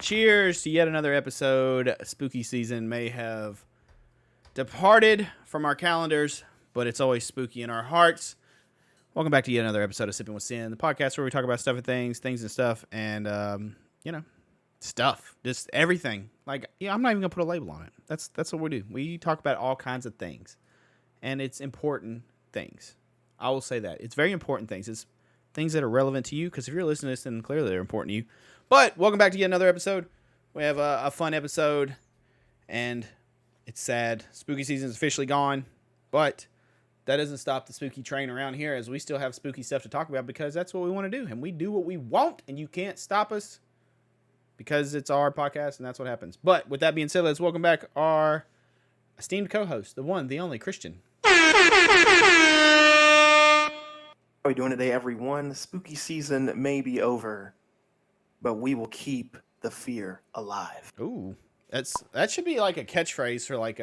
Cheers to yet another episode. Spooky season may have departed from our calendars, but it's always spooky in our hearts. Welcome back to yet another episode of Sippin With Sin, the podcast where we talk about stuff and things and stuff, and stuff, just everything. Like, I'm not even gonna put a label on it. That's what we do. We talk about all kinds of things, and it's important things. I will say that it's very important things. It's things that are relevant to you, because if you're listening to this, then clearly they're important to you. But welcome back to yet another episode. We have a fun episode, and it's sad. Spooky season is officially gone, but that doesn't stop the spooky train around here, as we still have spooky stuff to talk about, because that's what we want to do, and we do what we want, and you can't stop us because it's our podcast, and that's what happens. But with that being said, let's welcome back our esteemed co-host, the one, the only Christian. How are we doing today, everyone? Spooky season may be over, but we will keep the fear alive. Ooh, that should be like a catchphrase for like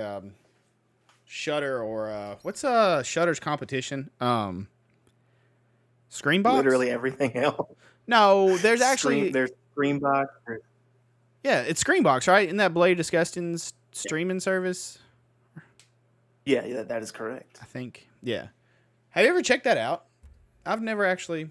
Shudder or what's Shudder's competition? Screenbox? Literally everything else. No, there's actually there's Screenbox. Yeah, it's Screenbox, right? Isn't that Blade Disgusting's streaming service? Yeah, that is correct. I think. Yeah. Have you ever checked that out? I've never actually.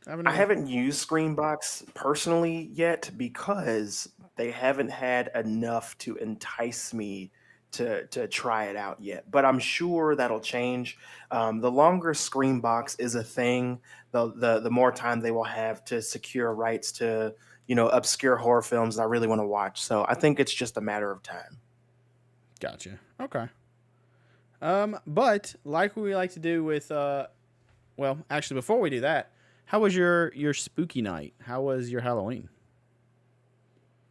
I haven't used Screenbox personally yet because they haven't had enough to entice me to try it out yet. But I'm sure that'll change. The longer Screenbox is a thing, the more time they will have to secure rights to, obscure horror films that I really want to watch. So I think it's just a matter of time. Gotcha. Okay. But like we like to do with actually before we do that, how was your spooky night? How was your Halloween?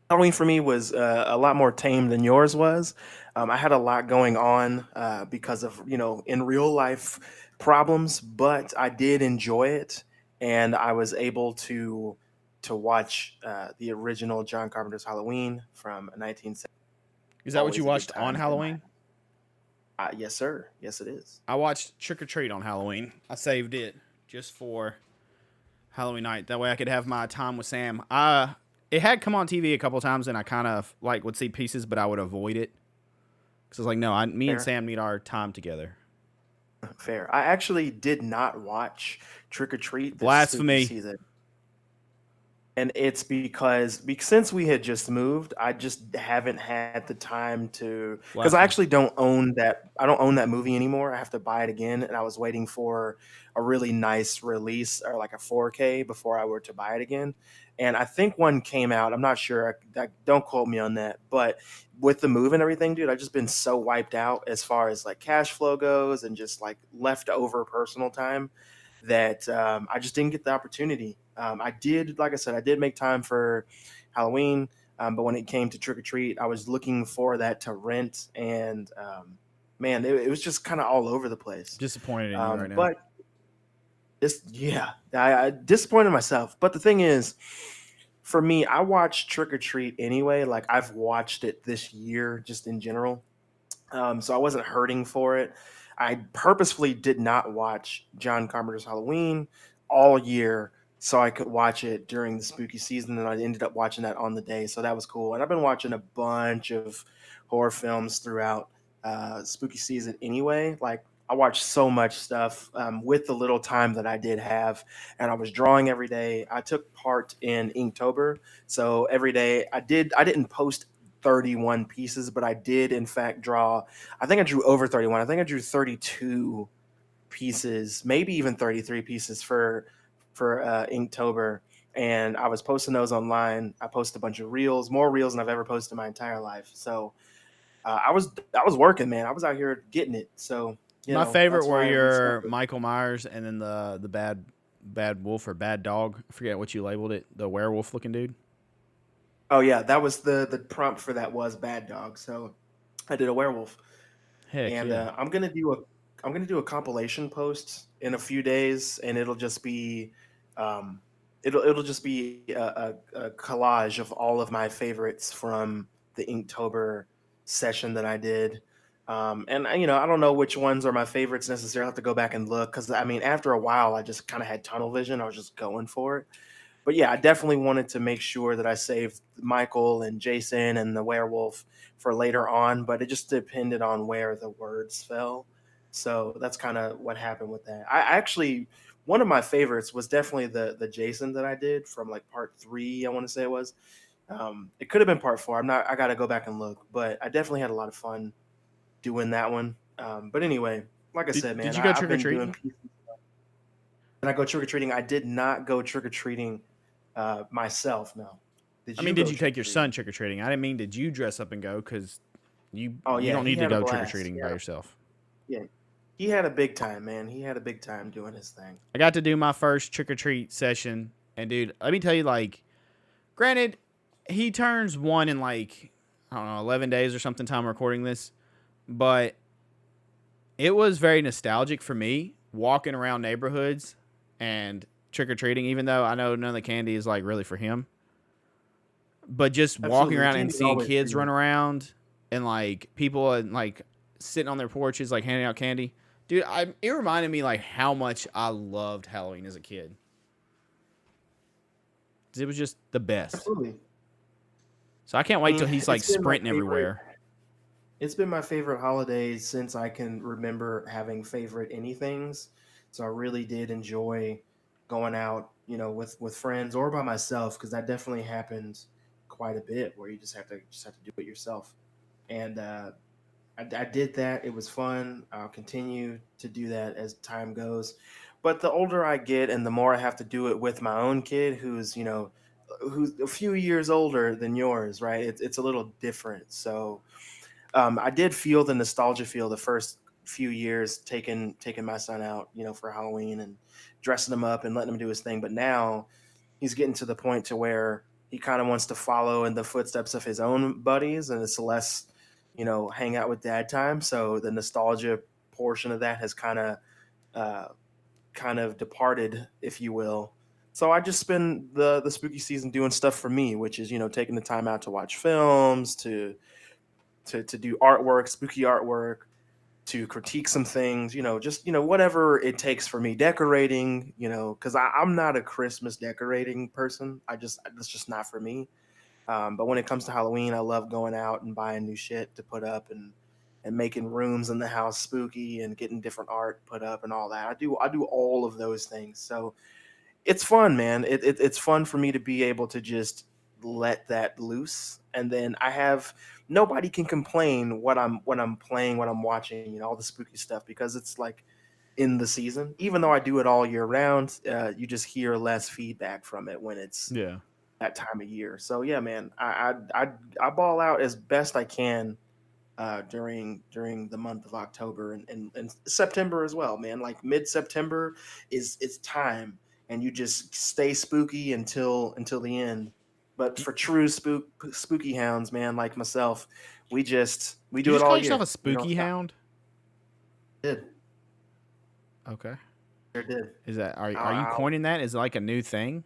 Halloween for me was a lot more tame than yours was. I had a lot going on because of, in real life problems, but I did enjoy it. And I was able to watch the original John Carpenter's Halloween from 1970. Is that what you watched on Halloween? Yes, sir. Yes, it is. I watched Trick or Treat on Halloween. I saved it just for Halloween night. That way I could have my time with Sam. It had come on TV a couple times, and I kind of would see pieces, but I would avoid it. Because I was like, no, me Fair. And Sam need our time together. Fair. I actually did not watch Trick or Treat this Blasphemy season. And it's because since we had just moved, I just haven't had the time to, because I actually don't own that. I don't own that movie anymore. I have to buy it again. And I was waiting for a really nice release or like a 4K before I were to buy it again. And I think one came out. I'm not sure. Don't quote me on that. But with the move and everything, dude, I've just been so wiped out as far as like cash flow goes and just like leftover personal time that I just didn't get the opportunity. I did, like I said, I did make time for Halloween, but when it came to Trick or Treat, I was looking for that to rent, and man, it was just kind of all over the place. Disappointed in you right now. But I disappointed myself. But the thing is, for me, I watched Trick or Treat anyway. Like I've watched it this year, just in general, so I wasn't hurting for it. I purposefully did not watch John Carpenter's Halloween all year so I could watch it during the spooky season, and I ended up watching that on the day, so that was cool. And I've been watching a bunch of horror films throughout spooky season anyway. Like I watched so much stuff with the little time that I did have, and I was drawing every day. I took part in Inktober, so every day I didn't post 31 pieces, but I did in fact draw. I think I drew over 31. I think I drew 32 pieces, maybe even 33 pieces for Inktober, and I was posting those online. I posted a bunch of reels, more reels than I've ever posted in my entire life. So I was working, man. I was out here getting it. So my favorite were your Michael Myers and then the bad wolf or bad dog. I forget what you labeled it. The werewolf looking dude. Oh yeah, that was the prompt for that was bad dog. So I did a werewolf. Heck and yeah. I'm gonna do a compilation post in a few days, and it'll just be it'll just be a collage of all of my favorites from the Inktober session that I did. And I don't know which ones are my favorites necessarily. I have to go back and look because I mean, after a while, I just kind of had tunnel vision. I was just going for it. But yeah, I definitely wanted to make sure that I saved Michael and Jason and the werewolf for later on, but it just depended on where the words fell. So that's kind of what happened with that. I actually, one of my favorites was definitely the Jason that I did from like part 3, I want to say it was. It could have been part 4. I'm not. I got to go back and look, but I definitely had a lot of fun doing that one. But anyway, like I said, Did man, you go I've trick or been doing treating? pieces. When I go trick or treating, I did not go trick or treating myself. No. Did I you mean, did go you trick take or your treating? son trick or treating? I didn't mean did you dress up and go because Oh you yeah, don't he need to had a go trick or blast. treating by yourself. Yeah, he had a big time, man. He had a big time doing his thing. I got to do my first trick or treat session, and dude, let me tell you, like, granted, he turns 1 in like I don't know 11 days or something. Time recording this, but it was very nostalgic for me walking around neighborhoods and trick or treating. Even though I know none of the candy is like really for him, but just walking Absolutely, the around and candy's seeing always for kids you. run around and like people and like sitting on their porches like handing out candy. Dude, it reminded me like how much I loved Halloween as a kid. It was just the best. Absolutely. So I can't I wait till mean, he's like sprinting everywhere. It's been my favorite holiday since I can remember having favorite anythings. So I really did enjoy going out, with friends or by myself because that definitely happens quite a bit where you just have to do it yourself. And I did that. It was fun. I'll continue to do that as time goes. But the older I get and the more I have to do it with my own kid who's a few years older than yours, right? It's a little different. So I did feel the nostalgia feel the first few years taking my son out, for Halloween and dressing him up and letting him do his thing. But now he's getting to the point to where he kind of wants to follow in the footsteps of his own buddies, and it's less, hang out with dad time. So the nostalgia portion of that has uh, kind of departed, if you will. So I just spend the spooky season doing stuff for me, which is taking the time out to watch films, to do artwork, spooky artwork, to critique some things, just whatever it takes for me, decorating, because I'm not a Christmas decorating person. That's just not for me. But when it comes to Halloween, I love going out and buying new shit to put up and making rooms in the house spooky and getting different art put up and all that. I do all of those things. So it's fun, man. It's fun for me to be able to just let that loose, and then I have nobody can complain what I'm playing, what I'm watching, all the spooky stuff because it's like in the season. Even though I do it all year round, you just hear less feedback from it when it's Yeah. that time of year. So yeah, man, I ball out as best I can during the month of October and September as well, man. Like mid September is time, and you just stay spooky until the end. But Do for true spooky hounds, man, like myself, we you do it just all call yourself a year. We don't spooky stop. hound? Did Okay. Sure did. Is that are you I'll, coining that? Is it like a new thing?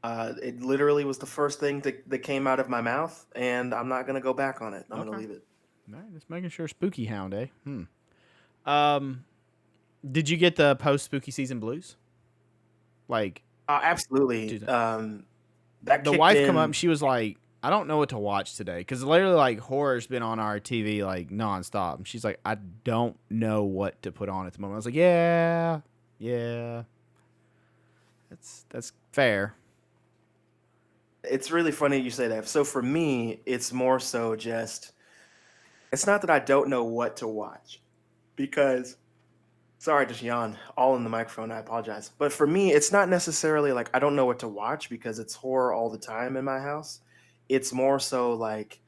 it literally was the first thing that came out of my mouth, and I'm not gonna go back on it. I'm gonna Okay. leave it. All right, just making sure. Spooky hound, eh? Um, did you get the post spooky season blues? Like, Absolutely. dude, That the kicked wife come up and in. she was like, "I don't know what to watch today," because literally like horror's been on our TV like nonstop. And she's like, "I don't know what to put on at the moment." I was like, "Yeah, yeah, that's fair." It's really funny you say that. So for me, it's more so just it's not that I don't know what to watch because sorry, I just yawned all in the microphone. I apologize. But for me, it's not necessarily like I don't know what to watch because it's horror all the time in my house. It's more so like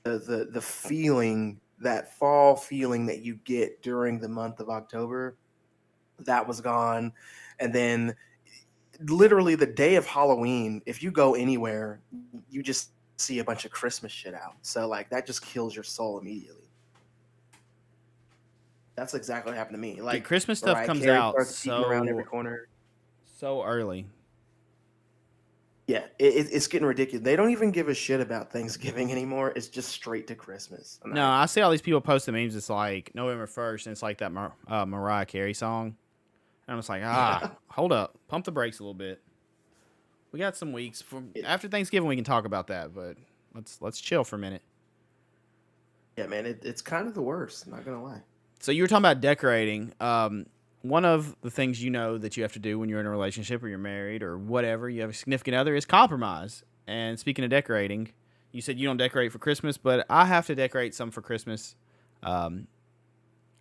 the feeling, that fall feeling that you get during the month of October, that was gone. And then literally the day of Halloween, if you go anywhere, you just see a bunch of Christmas shit out. So like that just kills your soul immediately. That's exactly what happened to me. Dude, Like Christmas stuff Mariah comes Carey out starts beating around every so corner. early. Yeah, it's getting ridiculous. They don't even give a shit about Thanksgiving anymore. It's just straight to Christmas. And No, I see all these people post the memes. It's like November 1st, and it's like that Mariah Carey song. And I'm just like, yeah, hold up, pump the brakes a little bit. We got some weeks from It, after Thanksgiving. We can talk about that, but let's chill for a minute. yeah, man, it's kind of the worst. Not gonna lie. So you were talking about decorating. One of the things that you have to do when you're in a relationship or you're married or whatever, you have a significant other, is compromise. And speaking of decorating, you said you don't decorate for Christmas, but I have to decorate some for Christmas. Um,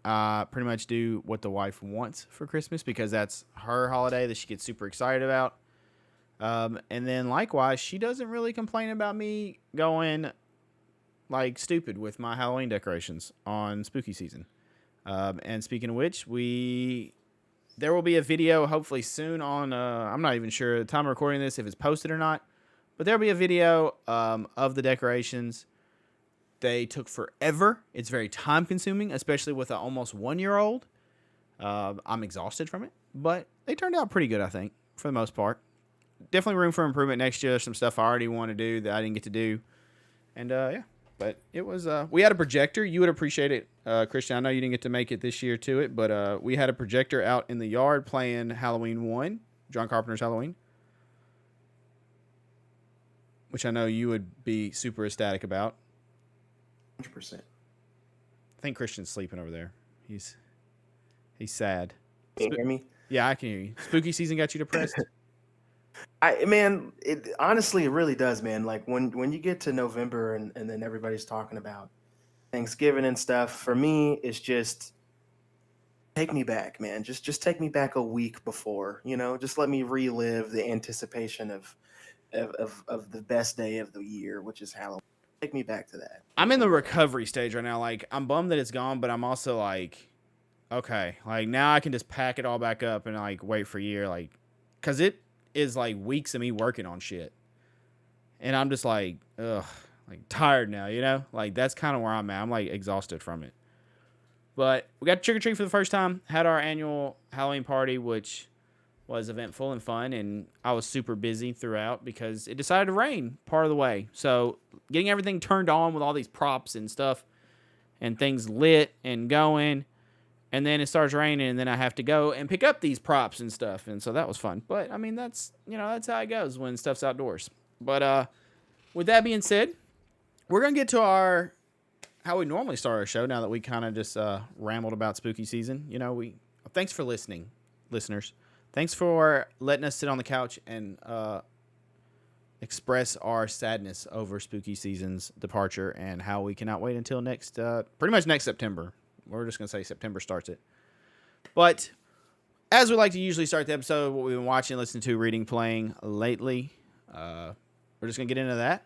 I pretty much do what the wife wants for Christmas because that's her holiday that she gets super excited about. And then likewise, she doesn't really complain about me going like stupid with my Halloween decorations on spooky season. And speaking of which, there will be a video hopefully soon on. I'm not even sure the time of recording this if it's posted or not, but there'll be a video of the decorations. They took forever. It's very time consuming, especially with an almost 1-year-old. I'm exhausted from it, but they turned out pretty good, I think, for the most part. Definitely room for improvement next year. There's some stuff I already want to do that I didn't get to do, and yeah. But it was. We had a projector. You would appreciate it, Christian. I know you didn't get to make it this year to it, but we had a projector out in the yard playing Halloween 1, John Carpenter's Halloween, which I know you would be super ecstatic about. 100%. I think Christian's sleeping over there. He's sad. Can you hear me? Yeah, I can hear you. Spooky season got you depressed? It honestly, it really does, man. Like when you get to November and then everybody's talking about Thanksgiving and stuff, for me, it's just take me back, man. Just take me back a week before, just let me relive the anticipation of the best day of the year, which is Halloween. Take me back to that. I'm in the recovery stage right now. Like, I'm bummed that it's gone, but I'm also like, okay, like now I can just pack it all back up and like wait for a year, like, cause it is like weeks of me working on shit, and I'm just like, ugh, like tired now, like that's kind of where I'm at. I'm like exhausted from it. But we got trick or treat for the first time. Had our annual Halloween party, which was eventful and fun, and I was super busy throughout because it decided to rain part of the way. So getting everything turned on with all these props and stuff and things lit and going, and then it starts raining, and then I have to go and pick up these props and stuff, and so that was fun. But I mean, that's how it goes when stuff's outdoors. But with that being said, we're gonna get to how we normally start our show. Now that we kind of just rambled about spooky season, thanks for listening, listeners. Thanks for letting us sit on the couch and express our sadness over spooky season's departure and how we cannot wait until pretty much next September. We're just going to say September starts it. But as we like to usually start the episode, what we've been watching, listening to, reading, playing lately, we're just going to get into that.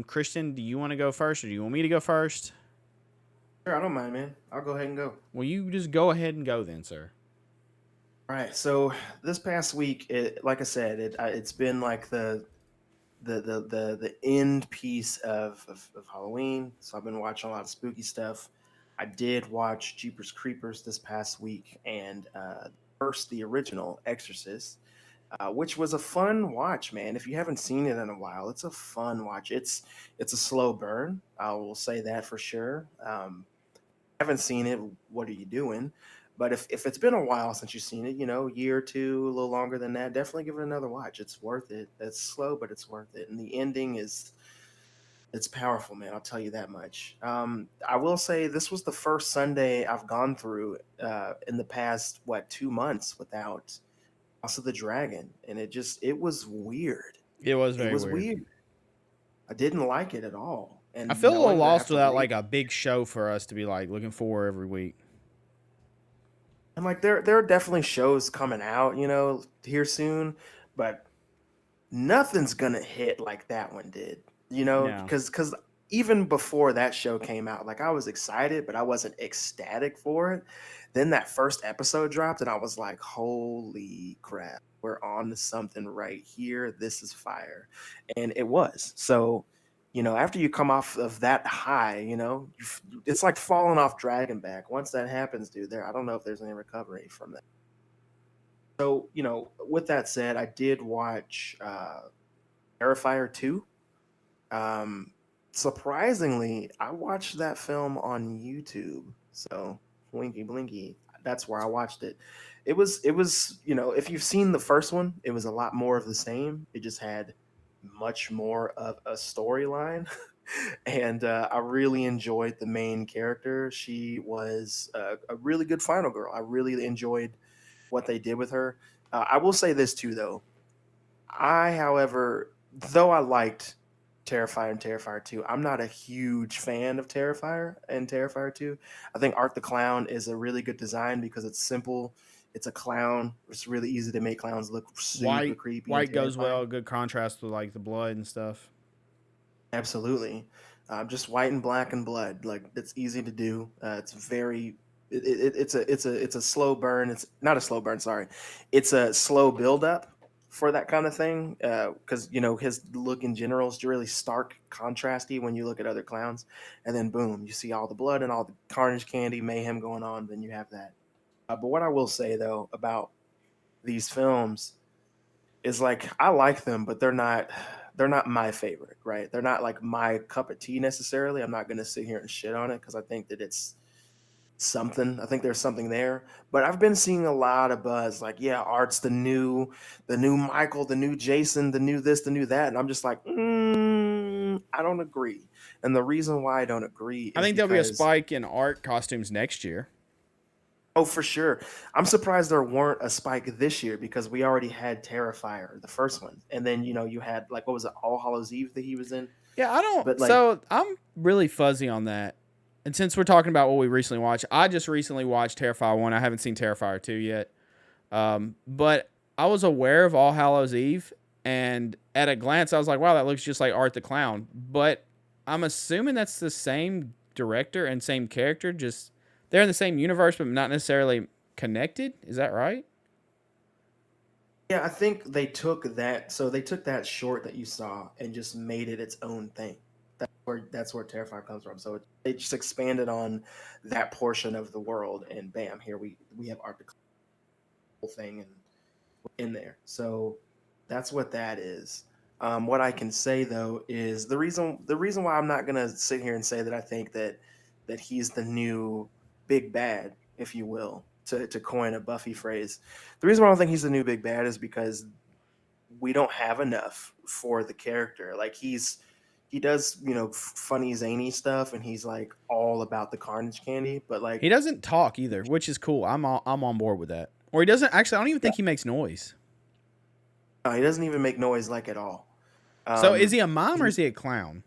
Christian, do you want to go first or do you want me to go first? Sure, I don't mind, man. I'll go ahead and go. Well, you just go ahead and go then, sir. All right. So this past week, like I said, it's been like the end piece of Halloween. So I've been watching a lot of spooky stuff. I did watch Jeepers Creepers this past week, and first the original Exorcist, which was a fun watch, man. If you haven't seen it in a while, it's a fun watch. It's a slow burn. I will say that for sure. Haven't seen it, what are you doing? But if it's been a while since you've seen it, year or two, a little longer than that, definitely give it another watch. It's worth it. It's slow, but it's worth it. And the ending it's powerful, man. I'll tell you that much. I will say this was the first Sunday I've gone through in the past 2 months without House of the Dragon, and it was weird. It was very It was weird. weird. I didn't like it at all. And I feel a little knowing that lost after without like a big show for us to be like looking for every week. And like there are definitely shows coming out, here soon, but nothing's gonna hit like that one did, No. because even before that show came out, like I was excited, but I wasn't ecstatic for it. Then that first episode dropped, and I was like, "Holy crap, we're on to something right here. This is fire," and it was. So, after you come off of that high, it's like falling off Dragonback. Once that happens, dude, I don't know if there's any recovery from that. So, with that said, I did watch Terrifier 2. Surprisingly, I watched that film on YouTube. So Winky Blinky. That's where I watched it. It was, if you've seen the first one, it was a lot more of the same. It just had much more of a storyline. And I really enjoyed the main character. She was a really good final girl. I really enjoyed what they did with her. I will say this too, though. However, though I liked Terrifier and Terrifier 2, I'm not a huge fan of Terrifier and Terrifier 2. I think Art the Clown is a really good design because it's simple. It's a clown. It's really easy to make clowns look super White creepy and white goes terrifying. well, good contrast with like the blood and stuff. Absolutely. Just white and black and blood. Like it's easy to do. It's very. It's a slow burn. It's not a slow burn. Sorry, it's a slow build up for that kind of thing. Because his look in general is really stark, contrasty when you look at other clowns, and then boom, you see all the blood and all the carnage, candy, mayhem going on. Then you have that. But what I will say though about these films is like I like them, but they're not my favorite, right? They're not like my cup of tea necessarily. I'm not gonna sit here and shit on it because I think that it's something. I think there's something there. But I've been seeing a lot of buzz, like, yeah, Art's the new Michael, the new Jason, the new this, the new that. And I'm just like, I don't agree. And the reason why I don't agree I is think there'll be a because spike in art costumes next year. oh, for sure. I'm surprised there weren't a spike this year because we already had Terrifier, the first one. And then, you had like what was it, All Hallows Eve that he was in? Yeah, I don't. But like, So I'm really fuzzy on that. And since we're talking about what we recently watched, I just recently watched Terrifier 1. I haven't seen Terrifier 2 yet. But I was aware of All Hallows Eve. And at a glance, I was like, wow, that looks just like Art the Clown. But I'm assuming that's the same director and same character. Just they're in the same universe, but not necessarily connected. Is that right? yeah, I think they took that short that you saw and just made it its own thing. That's where Terrifier comes from. So it just expanded on that portion of the world, and bam, here we have Art the whole thing and in there. So that's what that is. What I can say though is the reason why I'm not gonna sit here and say that I think that he's the new big bad, if you will, to coin a Buffy phrase. The reason why I don't think he's the new big bad is because we don't have enough for the character. Like he does funny zany stuff, and he's like all about the carnage candy, but He like doesn't talk either, which is cool. I'm on board with that. Or he doesn't actually. I don't even think he makes noise. he doesn't even make noise like at all. So is Um, he a mime or he is he a clown?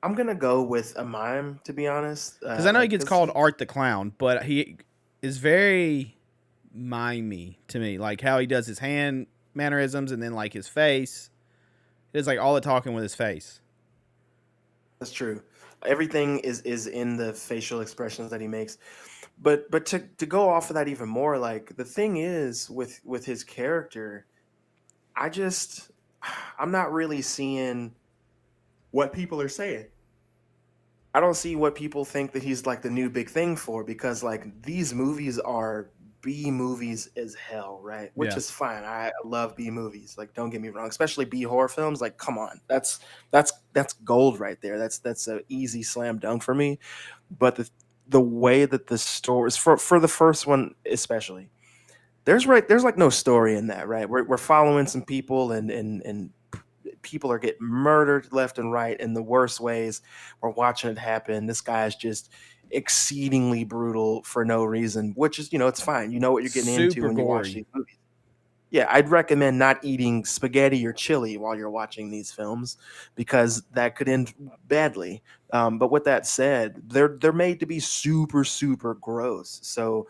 I'm gonna go with a mime, to be honest. Because I know he Like, gets cause called he, Art the Clown, but he is very mimey to me. Like how he does his hand mannerisms and then like his face. It is like all the talking with his face. that's true. Everything is in the facial expressions that he makes. But to go off of that even more, like the thing is with his character, I just I'm not really seeing what people are saying. I don't see what people think that he's like the new big thing for because like these movies are B movies as hell, right? Which Yeah. is fine. I love B movies. Like don't get me wrong, especially B horror films. Like come on, that's gold right there. That's an easy slam dunk for me. But the way that the stories for the first one especially, there's like no story in that, right? We're following some people and people are getting murdered left and right in the worst ways. We're watching it happen. This guy's just exceedingly brutal for no reason, which is, it's fine. You know what you're getting into Super when you watch gory. these movies. Yeah, I'd recommend not eating spaghetti or chili while you're watching these films because that could end badly. But with that said, they're made to be super super gross. So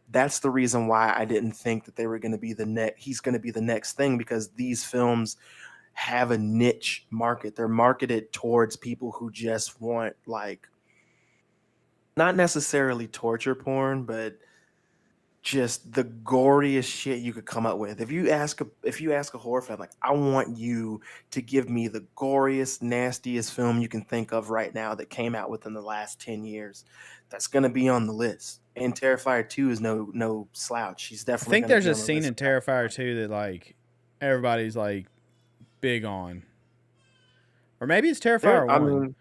that's the reason why I didn't think that they were going to be the next. He's going to be the next thing because these films have a niche market. They're marketed towards people who just want like not necessarily torture porn, but just the goriest shit you could come up with. If you ask a horror fan, like I want you to give me the goriest, nastiest film you can think of right now that came out within the last 10 years, that's gonna be on the list. And Terrifier 2 is no slouch. She's I definitely think gonna there's be a on the scene list. in Terrifier 2 that like everybody's like big on. Or maybe it's There, Terrifier I 1. mean,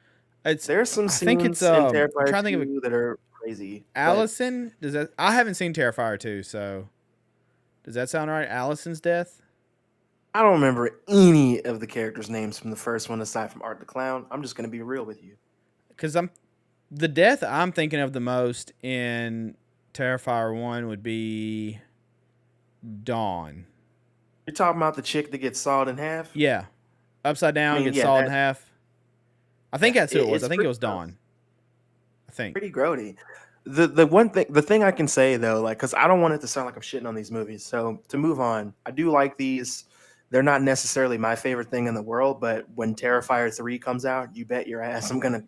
It's there's some I think it's scenes in I'm Terrifier trying to think of 2 that are crazy. But Allison, does that? I haven't seen Terrifier 2, so does that sound right? Allison's death? I don't remember any of the characters' names from the first one aside from Art the Clown. I'm just gonna be real with you. Because the death I'm thinking of the most in Terrifier 1 would be Dawn. You're talking about the chick that gets sawed in half? Yeah. Upside I down, mean, gets yeah, sawed in that half. I think yeah, that's who it was. I it's think it pretty was gross. Dawn. I think. Pretty grody. The thing I can say though, like, because I don't want it to sound like I'm shitting on these movies. So to move on, I do like these. They're not necessarily my favorite thing in the world, but when Terrifier 3 comes out, you bet your ass I'm gonna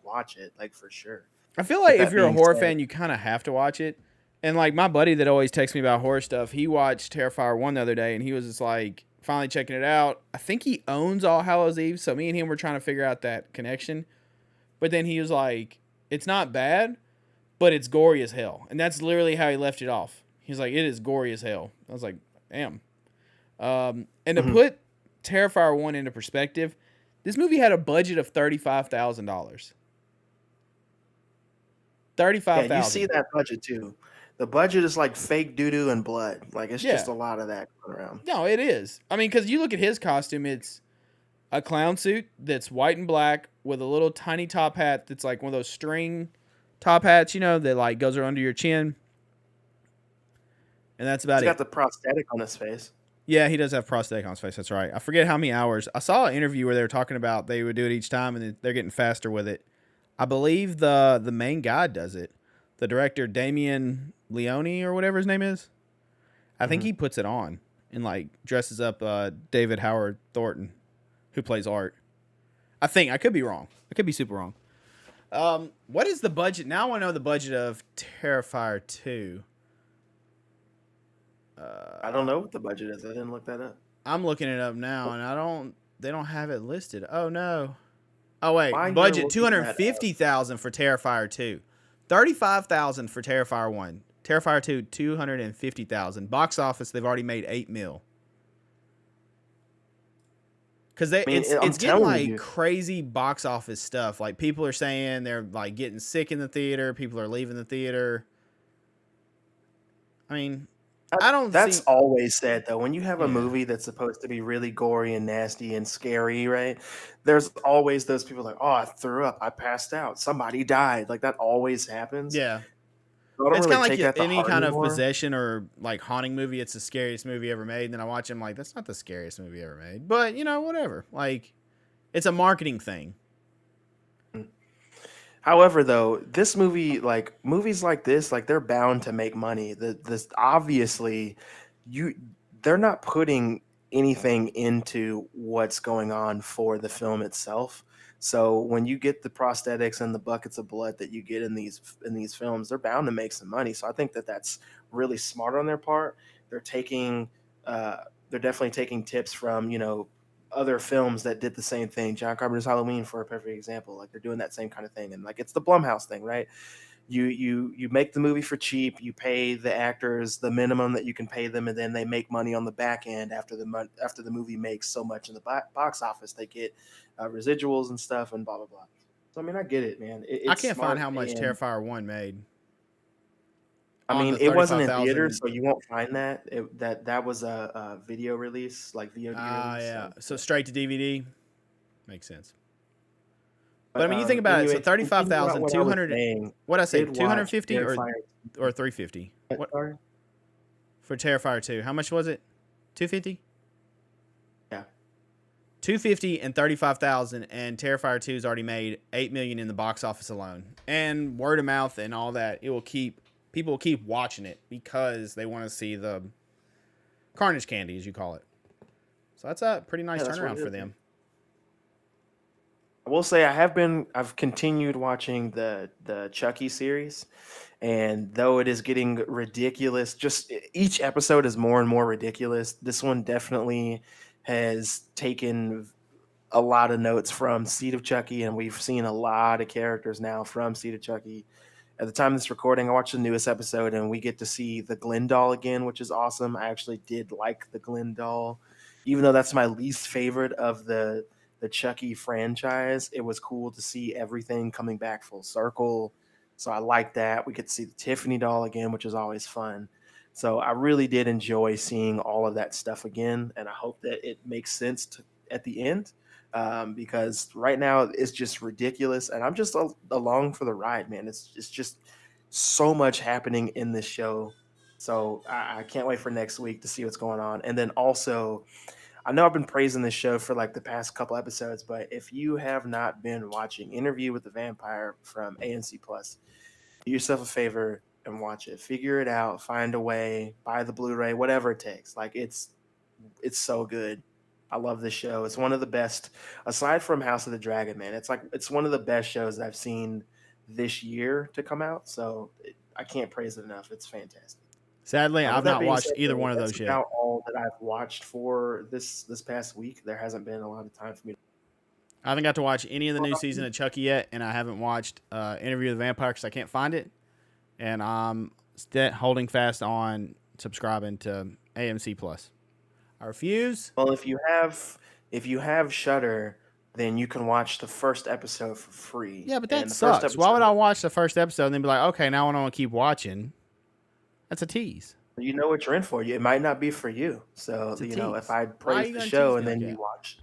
watch it, like for sure. I feel With like if that you're a being horror said, fan, you kind of have to watch it. And like my buddy that always texts me about horror stuff, he watched Terrifier 1 the other day and he was just like finally checking it out. I think he owns All Hallows Eve, so me and him were trying to figure out that connection. But then he was like, it's not bad, but it's gory as hell. And that's literally how he left it off. He's like, it is gory as hell. I was like, damn. And to mhm. put Terrifier 1 into perspective, this movie had a budget of $35,000. Yeah, you 35,000. see that budget too. The budget is like fake doo doo and blood. Like it's just Yeah. a lot of that going around. No, it is. I mean, because you look at his costume, it's a clown suit that's white and black with a little tiny top hat that's like one of those string top hats, that like goes under your chin. And that's He's about got it. the prosthetic on his face. Yeah, he does have prosthetic on his face. That's right. I forget how many hours. I saw an interview where they were talking about they would do it each time, and they're getting faster with it. I believe the main guy does it. The director, Damien Leone or whatever his name is. I think Mhm. he puts it on and like dresses up David Howard Thornton, who plays Art. I think I could be wrong. I could be super wrong. What is the budget? Now I want to know the budget of Terrifier 2. I don't know what the budget is. I didn't look that up. I'm looking it up now, and they don't have it listed. Oh no. Oh wait, While you're budget looking that up, 250,000 for Terrifier 2, 35,000 for Terrifier 1, Terrifier 2 250,000. Box office they've already made 8 mil. Cause I mean, I'm it's getting telling like you, crazy box office stuff. Like people are saying they're like getting sick in the theater. People are leaving the theater. I mean, I don't that's see. always said though. When you have a Yeah, movie that's supposed to be really gory and nasty and scary, right? There's always those people like, oh, I threw up, I passed out, somebody died. Like that always happens. yeah. So I don't It's really kind of take like that to any heart kind of anymore. possession or like haunting movie. It's the scariest movie ever made. And then I watch him like that's not the scariest movie ever made. But whatever. Like it's a marketing thing. However, though, this movie, like movies like this, like they're bound to make money. This obviously, you they're not putting anything into what's going on for the film itself. So when you get the prosthetics and the buckets of blood that you get in these films, they're bound to make some money. So I think that that's really smart on their part. They're taking, uh, they're definitely taking tips from other films that did the same thing. John Carpenter's Halloween, for a perfect example. Like they're doing that same kind of thing, and like it's the Blumhouse thing, right? You make the movie for cheap. You pay the actors the minimum that you can pay them, and then they make money on the back end after the movie makes so much in the box office. They get residuals and stuff, and blah blah blah. So I mean, I get it, man. I It's can't find smart, how much and Terrifier 1 made I on mean, the it wasn't in theaters, 35,000. so you won't find that. That was a video release, like VOD Ah, release. yeah. So, So straight to DVD makes sense. But I but mean, you think about it. So anyway, to continue about what I was 35,200. saying, What I I say? did watch 250 Terrifier. or 350? What Sorry? for Terrifier 2? How much was it? 250. Yeah. 250 and 35,000, and Terrifier 2 has already made 8 million in the box office alone. And word of mouth and all that, people will keep watching it because they want to see the carnage candy, as you call it. So that's a pretty nice Yeah, that's what turnaround it for is. them. I will say I've continued watching the Chucky series, and though it is getting ridiculous, just each episode is more and more ridiculous. This one definitely has taken a lot of notes from Seed of Chucky, and we've seen a lot of characters now from Seed of Chucky. At the time of this recording, I watched the newest episode, and we get to see the Glen doll again, which is awesome. I actually did like the Glen doll, even though that's my least favorite of the Chucky franchise. It was cool to see everything coming back full circle. So I like that. We could see the Tiffany doll again, which is always fun. So I really did enjoy seeing all of that stuff again, and I hope that it makes sense at the end, because right now it's just ridiculous, and I'm just along for the ride, man. It's just so much happening in this show. So I can't wait for next week to see what's going on. And then also, I know I've been praising this show for like the past couple episodes, but if you have not been watching Interview with the Vampire from ANC Plus, do yourself a favor and watch it. Figure it out, find a way, buy the Blu-ray, whatever it takes. Like it's so good. I love this show. It's one of the best aside from House of the Dragon, man. It's one of the best shows that I've seen this year to come out. So I can't praise it enough. It's fantastic. Sadly, With I've that not being watched said, either though, one of that's those yet. about all that I've watched for this past week. There hasn't been a lot of time for me. I haven't got to watch any of the new season of Chucky yet, and I haven't watched Interview with the Vampire because I can't find it. And I'm holding fast on subscribing to AMC Plus. I refuse. Well, if you have Shudder, then you can watch the first episode for free. Yeah, but that And the first sucks. Why would episode, I watch the first episode and then be like, okay, now I want to keep watching? That's a tease. you know what you're in for. It might not be for you. So It's a you know, if tease. I Why are praise you the gonna show tease and me then like you that? watch,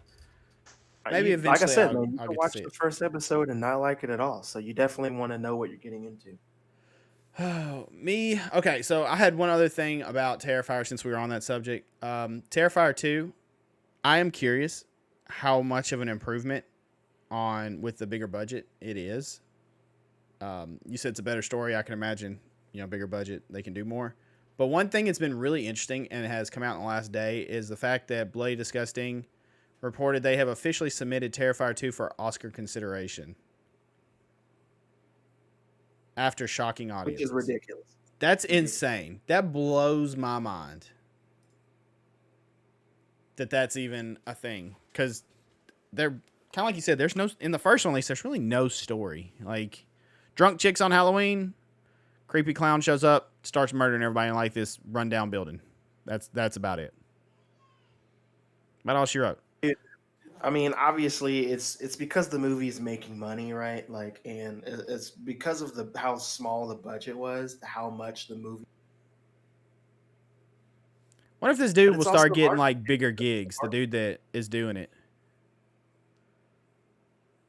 Maybe like I eventually said, man, you I'll can get to watch see the it. first episode and not like it at all. So you definitely want to know what you're getting into. Oh, me. Okay, so I had one other thing about Terrifier since we were on that subject. Terrifier 2, I am curious how much of an improvement on with the bigger budget it is. You said it's a better story. I can imagine, bigger budget, they can do more. But one thing that's been really interesting and has come out in the last day is the fact that Bloody Disgusting reported they have officially submitted Terrifier 2 for Oscar consideration after shocking Which audiences. is ridiculous. That's insane. That blows my mind that that's even a thing. Because they're kind of like you said, there's no, in the first one at least, there's really no story. Like, drunk chicks on Halloween, creepy clown shows up, starts murdering everybody in like this rundown building. That's about it. About all she wrote. I mean, obviously, it's because the movie's making money, right? Like, and it's because of how small the budget was, how much the movie. What if this But dude will it's also start getting marketing. like bigger gigs? The dude that is doing it.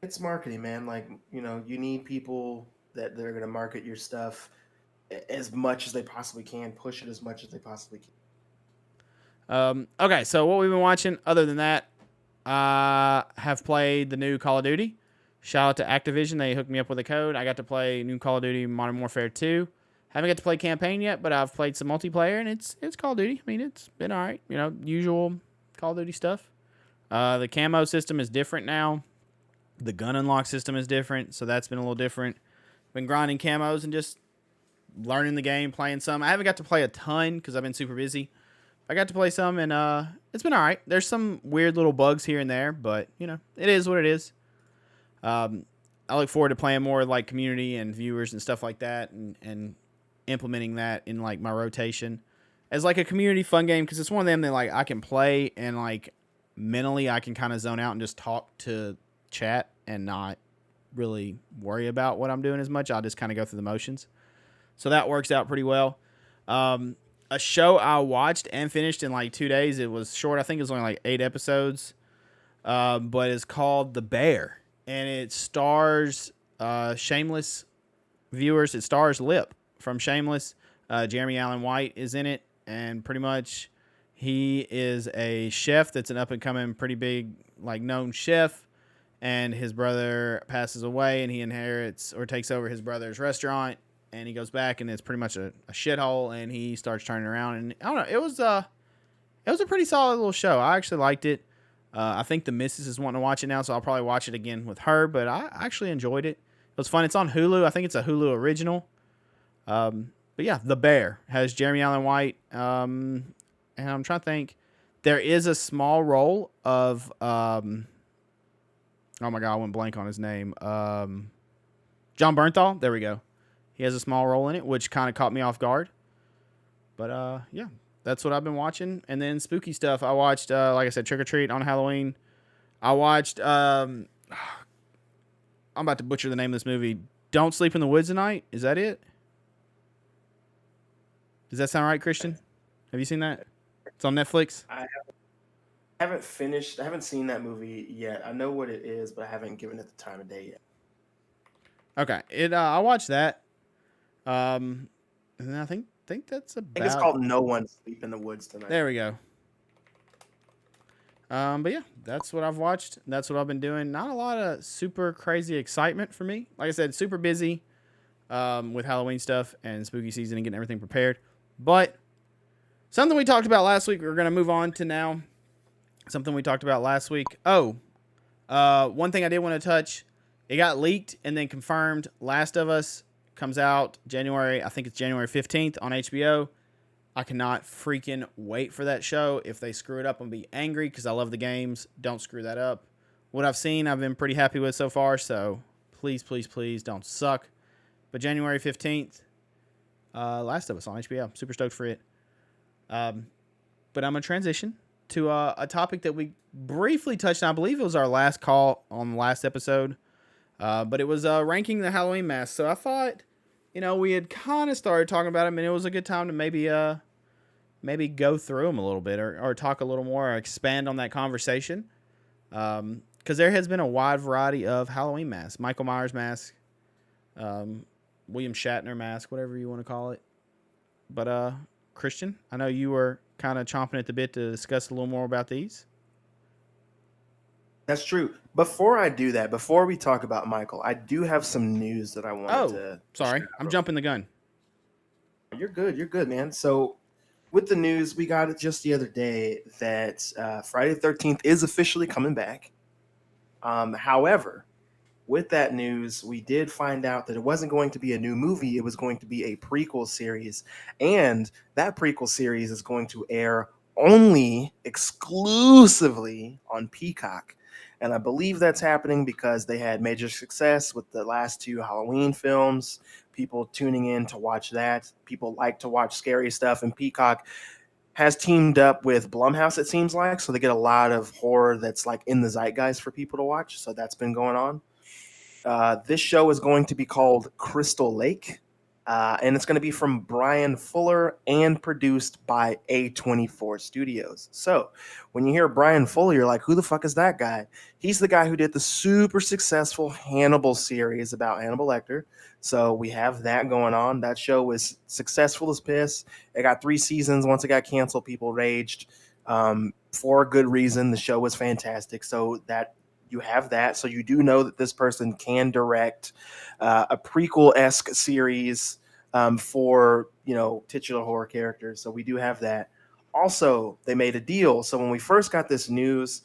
It's marketing, man. Like, you need people that they're going to market your stuff as much as they possibly can, push it as much as they possibly can. Okay, so what we've been watching, other than that, have played the new Call of Duty. Shout out to Activision. They hooked me up with a code. I got to play new Call of Duty Modern Warfare 2. Haven't got to play campaign yet, but I've played some multiplayer, and it's Call of Duty. I mean, it's been all right. Usual Call of Duty stuff. The camo system is different now. The gun unlock system is different, so that's been a little different. Been grinding camos and just learning the game, playing some. I haven't got to play a ton because I've been super busy. I got to play some, and it's been all right. There's some weird little bugs here and there, but, it is what it is. I look forward to playing more like community and viewers and stuff like that and implementing that in, like, my rotation as, like, a community fun game because it's one of them that, like, I can play and, like, mentally I can kind of zone out and just talk to chat and not really worry about what I'm doing as much. I'll just kind of go through the motions. So that works out pretty well. A show I watched and finished in like 2 days. It was short. I think it was only like 8 episodes. But it's called The Bear. And it stars Shameless viewers. It stars Lip from Shameless. Jeremy Allen White is in it. And pretty much he is a chef that's an up-and-coming, pretty big, like, known chef. And his brother passes away and he inherits or takes over his brother's restaurant. And he goes back, and it's pretty much a shithole, and he starts turning around. And I don't know, it was a pretty solid little show. I actually liked it. I think the missus is wanting to watch it now, so I'll probably watch it again with her. But I actually enjoyed it. It was fun. It's on Hulu. I think it's a Hulu original. But yeah, The Bear has Jeremy Allen White. And I'm trying to think. There is a small role of oh my god, I went blank on his name. John Bernthal. There we go. He has a small role in it, which kind of caught me off guard. But, yeah, that's what I've been watching. And then spooky stuff. I watched, like I said, Trick or Treat on Halloween. I watched, I'm about to butcher the name of this movie, Don't Sleep in the Woods Tonight. Is that it? Does that sound right, Christian? Have you seen that? It's on Netflix. I haven't finished. I haven't seen that movie yet. I know what it is, but I haven't given it the time of day yet. Okay. I watched that. And I think that's I think it's about. called No One Sleep in the Woods Tonight. There we go. But yeah, that's what I've watched. That's what I've been doing. Not a lot of super crazy excitement for me. Like I said, super busy with Halloween stuff and spooky season and getting everything prepared. But something we talked about last week, we're going to move on to now. Something we talked about last week. One thing I did want to touch. It got leaked and then confirmed. Last of Us comes out January, I think it's January 15th on HBO. I cannot freaking wait for that show. If they screw it up, I'm going to be angry because I love the games. Don't screw that up. What I've seen, I've been pretty happy with so far. So please, please, please don't suck. But January 15th, Last of Us on HBO. Super stoked for it. But I'm going to transition to a topic that we briefly touched on. I believe it was our last call on the last episode. But it was ranking the Halloween masks. So I thought, we had kind of started talking about them, and it was a good time to maybe go through them a little bit or talk a little more or expand on that conversation. Because there has been a wide variety of Halloween masks. Michael Myers mask, William Shatner mask, whatever you want to call it. But Christian, I know you were kind of chomping at the bit to discuss a little more about these. That's true. Before I do that, before we talk about Michael, I do have some news that I wanted to. Sorry, share. I'm jumping the gun. You're good. You're good, man. So, with the news, we got it just the other day that Friday the 13th is officially coming back. However, with that news, we did find out that it wasn't going to be a new movie. It was going to be a prequel series. And that prequel series is going to air only exclusively on Peacock. And I believe that's happening because they had major success with the last two Halloween films. People tuning in to watch that. People like to watch scary stuff. And Peacock has teamed up with Blumhouse, it seems like. So they get a lot of horror that's like in the zeitgeist for people to watch. So that's been going on. This show is going to be called Crystal Lake, and it's going to be from Brian Fuller and produced by A24 Studios. So when you hear Brian Fuller, you're like, who the fuck is that guy? He's the guy who did the super successful Hannibal series about Hannibal Lecter. So we have that going on. That show was successful as piss. It got 3 seasons. Once it got canceled, people raged for a good reason. The show was fantastic. So that you have that, so you do know that this person can direct a prequel-esque series for titular horror characters. So we do have that. Also, they made a deal. So when we first got this news,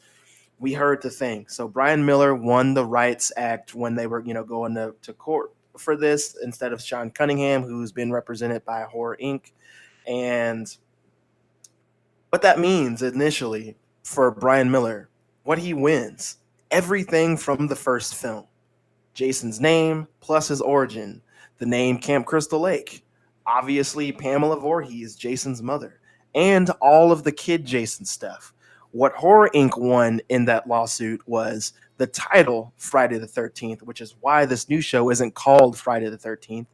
we heard the thing. So Brian Miller won the Rights Act when they were going to court for this instead of Sean Cunningham, who's been represented by Horror Inc. And what that means initially for Brian Miller, what he wins. Everything from the first film. Jason's name plus his origin. The name Camp Crystal Lake. Obviously, Pamela Voorhees, Jason's mother. And all of the kid Jason stuff. What Horror Inc. won in that lawsuit was the title Friday the 13th, which is why this new show isn't called Friday the 13th.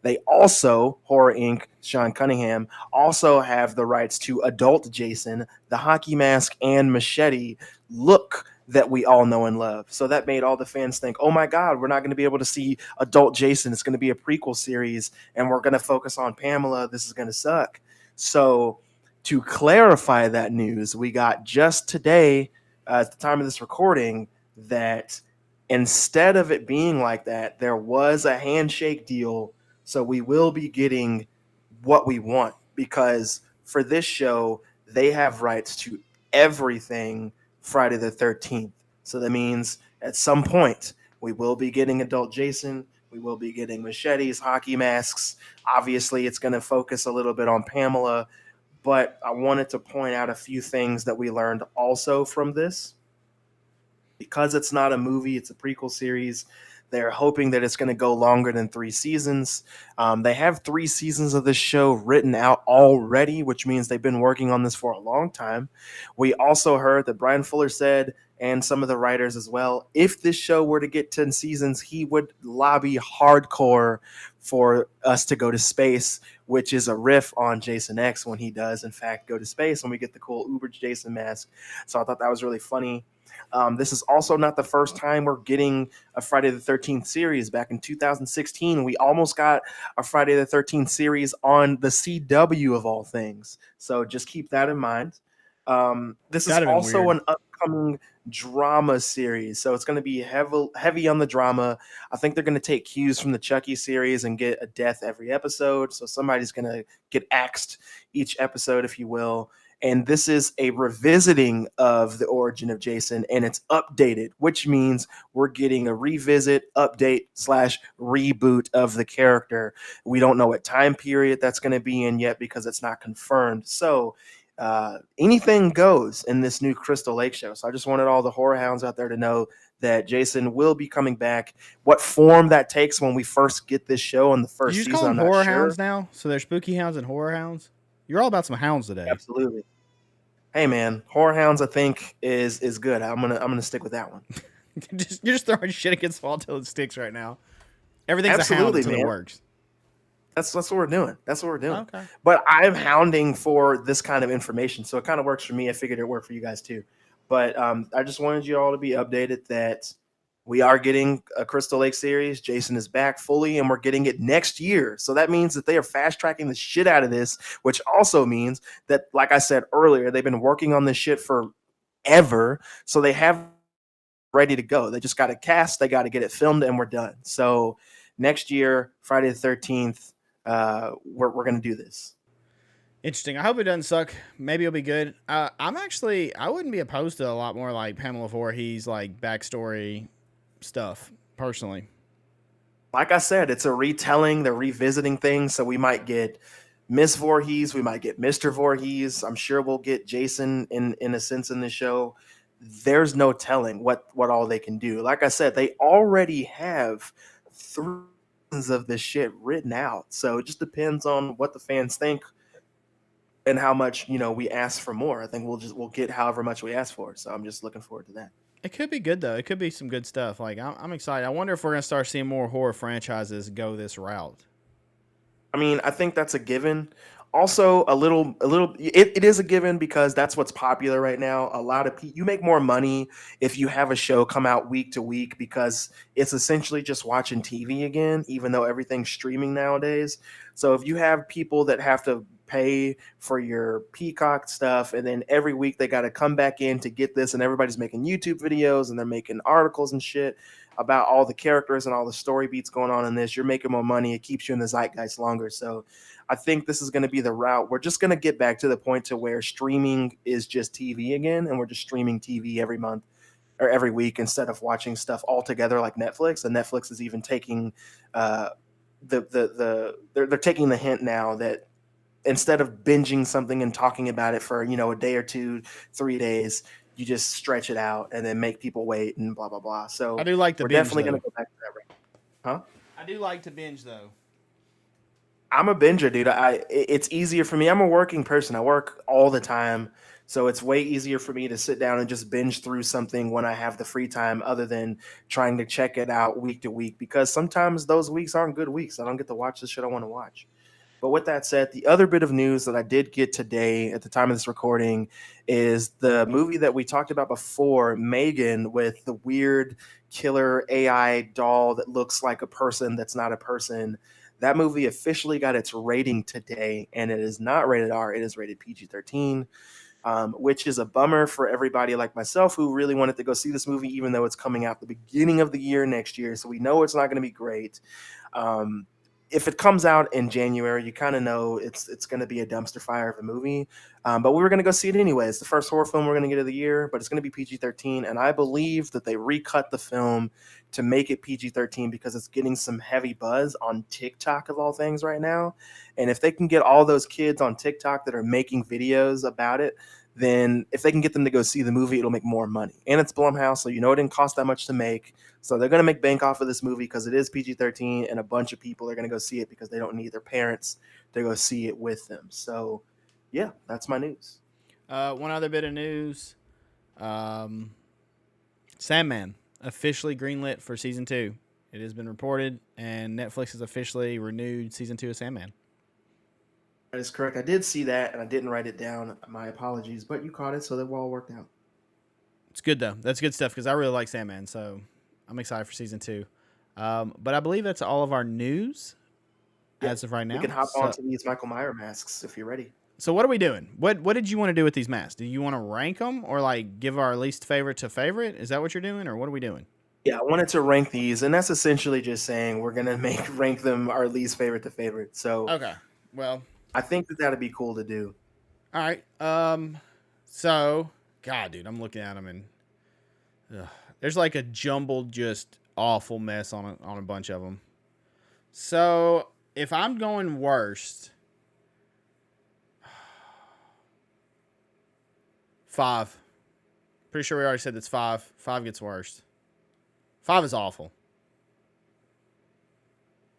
They also, Horror Inc., Sean Cunningham, also have the rights to adult Jason, the hockey mask, and machete look that we all know and love. So that made all the fans think, oh my God, we're not going to be able to see adult Jason. It's going to be a prequel series and we're going to focus on Pamela. This is going to suck. So to clarify that news, we got just today, at the time of this recording, that instead of it being like that, there was a handshake deal. So we will be getting what we want because for this show, they have rights to everything Friday the 13th. So that means at some point we will be getting adult Jason. We will be getting machetes, hockey masks. Obviously, it's going to focus a little bit on Pamela. But I wanted to point out a few things that we learned also from this. Because it's not a movie, it's a prequel series. They're hoping that it's going to go longer than 3 seasons. They have 3 seasons of this show written out already, which means they've been working on this for a long time. We also heard that Brian Fuller said and some of the writers as well. If this show were to get 10 seasons, he would lobby hardcore for us to go to space, which is a riff on Jason X when he does, in fact, go to space when we get the cool Uber Jason mask. So I thought that was really funny. This is also not the first time we're getting a Friday the 13th series. Back in 2016, we almost got a Friday the 13th series on the CW of all things. So just keep that in mind. This is That'd have been also weird. an upcoming drama series. So it's going to be heavy on the drama. I think they're going to take cues from the Chucky series and get a death every episode. So somebody's going to get axed each episode, if you will. And this is a revisiting of the origin of Jason, and it's updated, which means we're getting a revisit, update slash reboot of the character. We don't know what time period that's going to be in yet because it's not confirmed. So anything goes in this new Crystal Lake show. So I just wanted all the horror hounds out there to know that Jason will be coming back. What form that takes when we first get this show in the Did you first just call season, them I'm not horror sure. hounds now? So there's spooky hounds and horror hounds. You're all about some hounds today. Absolutely. Hey man, horror hounds I think is good. I'm gonna stick with that one. You're just throwing shit against the wall till it sticks right now. Everything's a hound Absolutely, until it man. works. That's what we're doing. That's what we're doing. Okay. But I'm hounding for this kind of information, so it kind of works for me. I figured it worked for you guys too. But I just wanted you all to be updated that we are getting a Crystal Lake series. Jason is back fully, and we're getting it next year. So that means that they are fast tracking the shit out of this, which also means that, like I said earlier, they've been working on this shit for ever. So they have ready to go. They just got to cast, they got to get it filmed, and we're done. So next year, Friday the 13th, we're going to do this. Interesting. I hope it doesn't suck. Maybe it'll be good. I wouldn't be opposed to a lot more like Pamela Voorhees, like backstory stuff, personally. Like I said, it's a retelling, they're revisiting things. So we might get Miss Voorhees, we might get Mr. Voorhees. I'm sure we'll get Jason in a sense in the show. There's no telling what all they can do. Like I said, they already have three seasons of this shit written out. So it just depends on what the fans think and how much we ask for more. I think we'll get however much we ask for. So I'm just looking forward to that. It could be good though. It could be some good stuff. Like I'm excited. I wonder if we're gonna start seeing more horror franchises go this route. I mean, I think that's a given. Also, it is a given because that's what's popular right now. A lot of people, you make more money if you have a show come out week to week because it's essentially just watching TV again, even though everything's streaming nowadays. So if you have people that have to pay for your Peacock stuff, and then every week they got to come back in to get this, and everybody's making YouTube videos and they're making articles and shit about all the characters and all the story beats going on in this, you're making more money. It keeps you in the zeitgeist longer. So I think this is going to be the route. We're just going to get back to the point to where streaming is just TV again, and we're just streaming TV every month or every week instead of watching stuff all together like Netflix. And Netflix is even taking uh, they're taking the hint now that instead of binging something and talking about it for a day or two, 3 days, you just stretch it out and then make people wait and blah blah blah. I So do like the we're binge definitely going to though. go back to that route. Huh? I do like to binge though. I'm a binger, dude. It's easier for me. I'm a working person. I work all the time, so it's way easier for me to sit down and just binge through something when I have the free time, other than trying to check it out week to week. Because sometimes those weeks aren't good weeks. I don't get to watch the shit I want to watch. But with that said, the other bit of news that I did get today at the time of this recording is the movie that we talked about before, Megan, with the weird killer AI doll that looks like a person that's not a person. That movie officially got its rating today, and it is not rated R. It is rated PG-13, which is a bummer for everybody like myself who really wanted to go see this movie, even though it's coming out the beginning of the year next year. So we know it's not going to be great. Um, if it comes out in January, you kind of know it's going to be a dumpster fire of a movie. But we were going to go see it anyway. It's the first horror film we're going to get of the year, but it's going to be PG-13. And I believe that they recut the film to make it PG-13 because it's getting some heavy buzz on TikTok of all things right now. And if they can get all those kids on TikTok that are making videos about it, then if they can get them to go see the movie, it'll make more money. And it's Blumhouse, so it didn't cost that much to make. So they're going to make bank off of this movie because it is PG-13, and a bunch of people are going to go see it because they don't need their parents to go see it with them. So, yeah, that's my news. One other bit of news. Um, Sandman officially greenlit for season 2. It has been reported, and Netflix has officially renewed season 2 of Sandman. That is correct. I did see that, and I didn't write it down. My apologies, but you caught it, so that all worked out. It's good though. That's good stuff because I really like Sandman, so I'm excited for season 2. But I believe that's all of our news as of right now. We can hop onto these Michael Myers masks if you're ready. So what are we doing? What did you want to do with these masks? Do you want to rank them or like give our least favorite to favorite? Is that what you're doing, or what are we doing? Yeah, I wanted to rank these, and that's essentially just saying we're gonna rank them our least favorite to favorite. So Okay. Well, I think that'd be cool to do. all right. So, God, dude, I'm looking at them and there's like a jumbled, just awful mess on a bunch of them. So, if I'm going worst, 5. Pretty sure we already said that's 5. 5 gets worst. 5 is awful.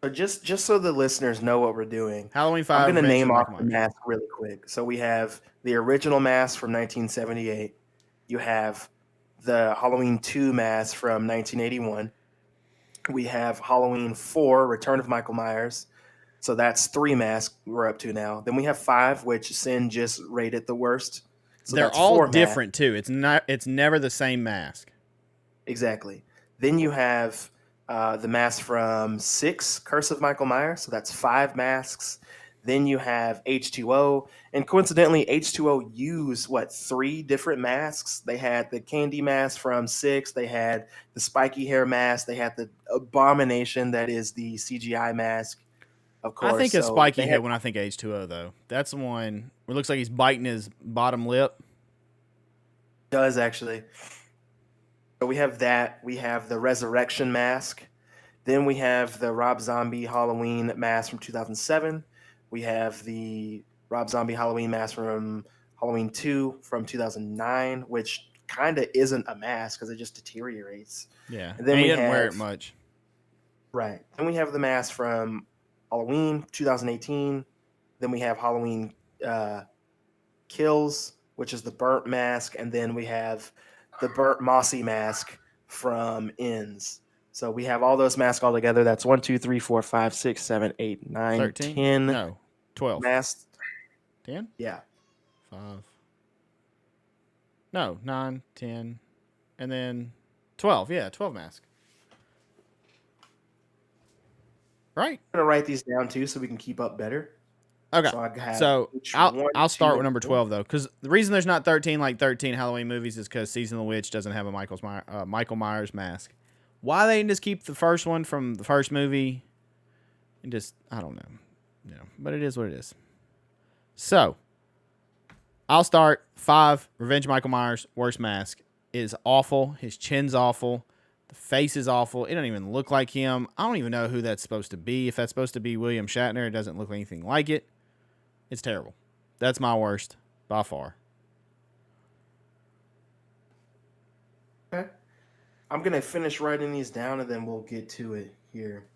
So just so the listeners know what we're doing, Halloween 5. I'm going to Revenge name of off Michael the Myers. mask really quick. So we have the original mask from 1978. You have the Halloween 2 mask from 1981. We have Halloween 4, Return of Michael Myers. So that's 3 masks we're up to now. Then we have 5, which Sin just rated the worst. So They're that's all 4 different too. It's never the same mask. Exactly. Then you have the mask from 6, Curse of Michael Myers. So that's 5 masks. Then you have H2O. And coincidentally, H2O used, 3 different masks? They had the candy mask from 6. They had the spiky hair mask. They had the abomination that is the CGI mask, of course. I think so of spiky head when I think H2O, though. That's the one where it looks like he's biting his bottom lip. Does actually. So we have that. We have the Resurrection mask. Then we have the Rob Zombie Halloween mask from 2007. We have the Rob Zombie Halloween mask from Halloween 2 from 2009, which kind of isn't a mask because it just deteriorates. Yeah, And then he we didn't have, wear it much. Right. Then we have the mask from Halloween 2018. Then we have Halloween Kills, which is the burnt mask. And then we have the burnt mossy mask from Ends. So we have all those masks all together. That's 1, 2, 3, 4, 5, 6, 7, 8, 9, 13? 10 No, 12. masks. 10? Yeah. 5. No, 9, 10, and then 12. Yeah, 12 masks. Right. I'm going to write these down too so we can keep up better. Okay. So I'll start with number 12 though, because the reason there's not 13 like 13 Halloween movies is because Season of the Witch doesn't have a Michael Myers mask. Why they didn't just keep the first one from the first movie and just I don't know, but it is what it is. So I'll start 5. Revenge of Michael Myers, worst mask. It is awful. His chin's awful. The face is awful. It don't even look like him. I don't even know who that's supposed to be. If that's supposed to be William Shatner, it doesn't look anything like it. It's terrible. That's my worst by far. Okay. I'm going to finish writing these down and then we'll get to it here.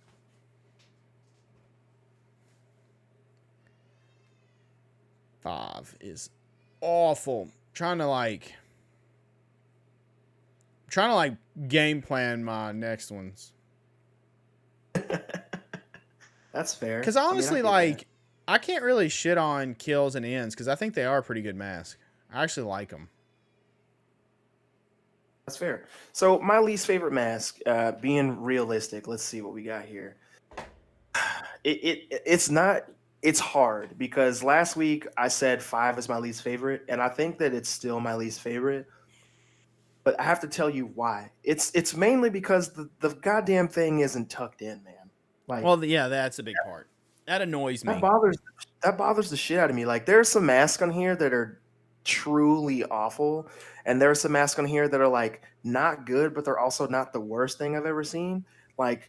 Five is awful. Trying to game plan my next ones. That's fair. Because honestly, I can't really shit on Kills and Ends because I think they are a pretty good mask. I actually like them. That's fair. So my least favorite mask, being realistic, let's see what we got here. It's hard because last week I said 5 is my least favorite, and I think that it's still my least favorite. But I have to tell you why. It's mainly because the goddamn thing isn't tucked in, man. That's a big part. That annoys me. That bothers the shit out of me. Like there's some masks on here that are truly awful, and there's some masks on here that are like not good, but they're also not the worst thing I've ever seen. Like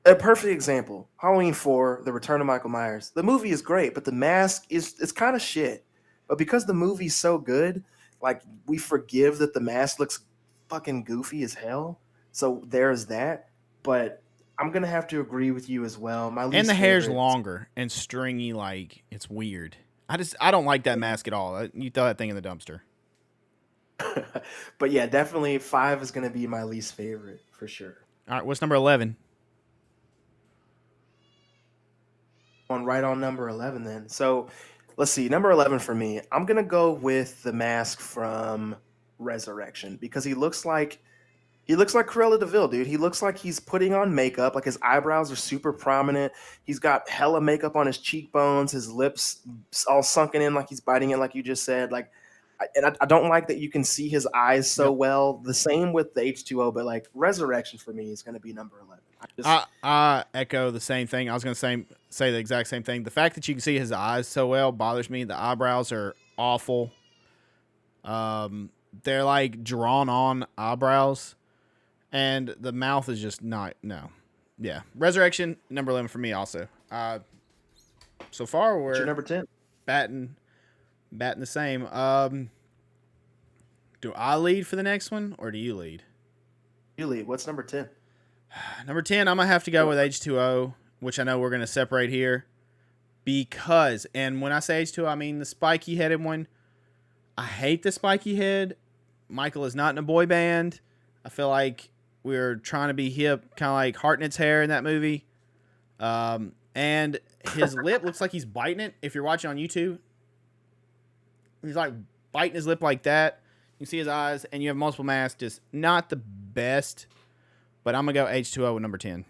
a perfect example, Halloween 4, The Return of Michael Myers. The movie is great, but the mask it's kind of shit. But because the movie's so good, like we forgive that the mask looks fucking goofy as hell. So there's that. But I'm gonna have to agree with you as well. And the hair's longer and stringy, like it's weird. I don't like that mask at all. You throw that thing in the dumpster. But yeah, definitely 5 is going to be my least favorite for sure. All right, what's number 11? On number 11 then. So let's see, number 11 for me. I'm going to go with the mask from Resurrection because he looks like Cruella Deville, dude. He looks like he's putting on makeup. Like his eyebrows are super prominent. He's got hella makeup on his cheekbones. His lips all sunken in, like he's biting it, like you just said. Like, I don't like that you can see his eyes so Yep. well. The same with the H2O, but like Resurrection for me is going to be number 11. I just I echo the same thing. I was going to say the exact same thing. The fact that you can see his eyes so well bothers me. The eyebrows are awful. They're like drawn on eyebrows, and the mouth is just not. No, yeah. Resurrection number 11 for me also. So far what's your we're number 10? batting the same. Do I lead for the next one or do you lead? You lead. What's number 10? Number 10, I'm going to have to go with H2O, which I know we're going to separate here because, and when I say H2O, I mean the spiky headed one. I hate the spiky head. Michael is not in a boy band. I feel like we're trying to be hip, kind of like Hartnett's hair in that movie. And his lip looks like he's biting it. If you're watching on YouTube, he's like biting his lip like that. You see his eyes, and you have multiple masks. Just not the best. But I'm going to go H2O with number 10.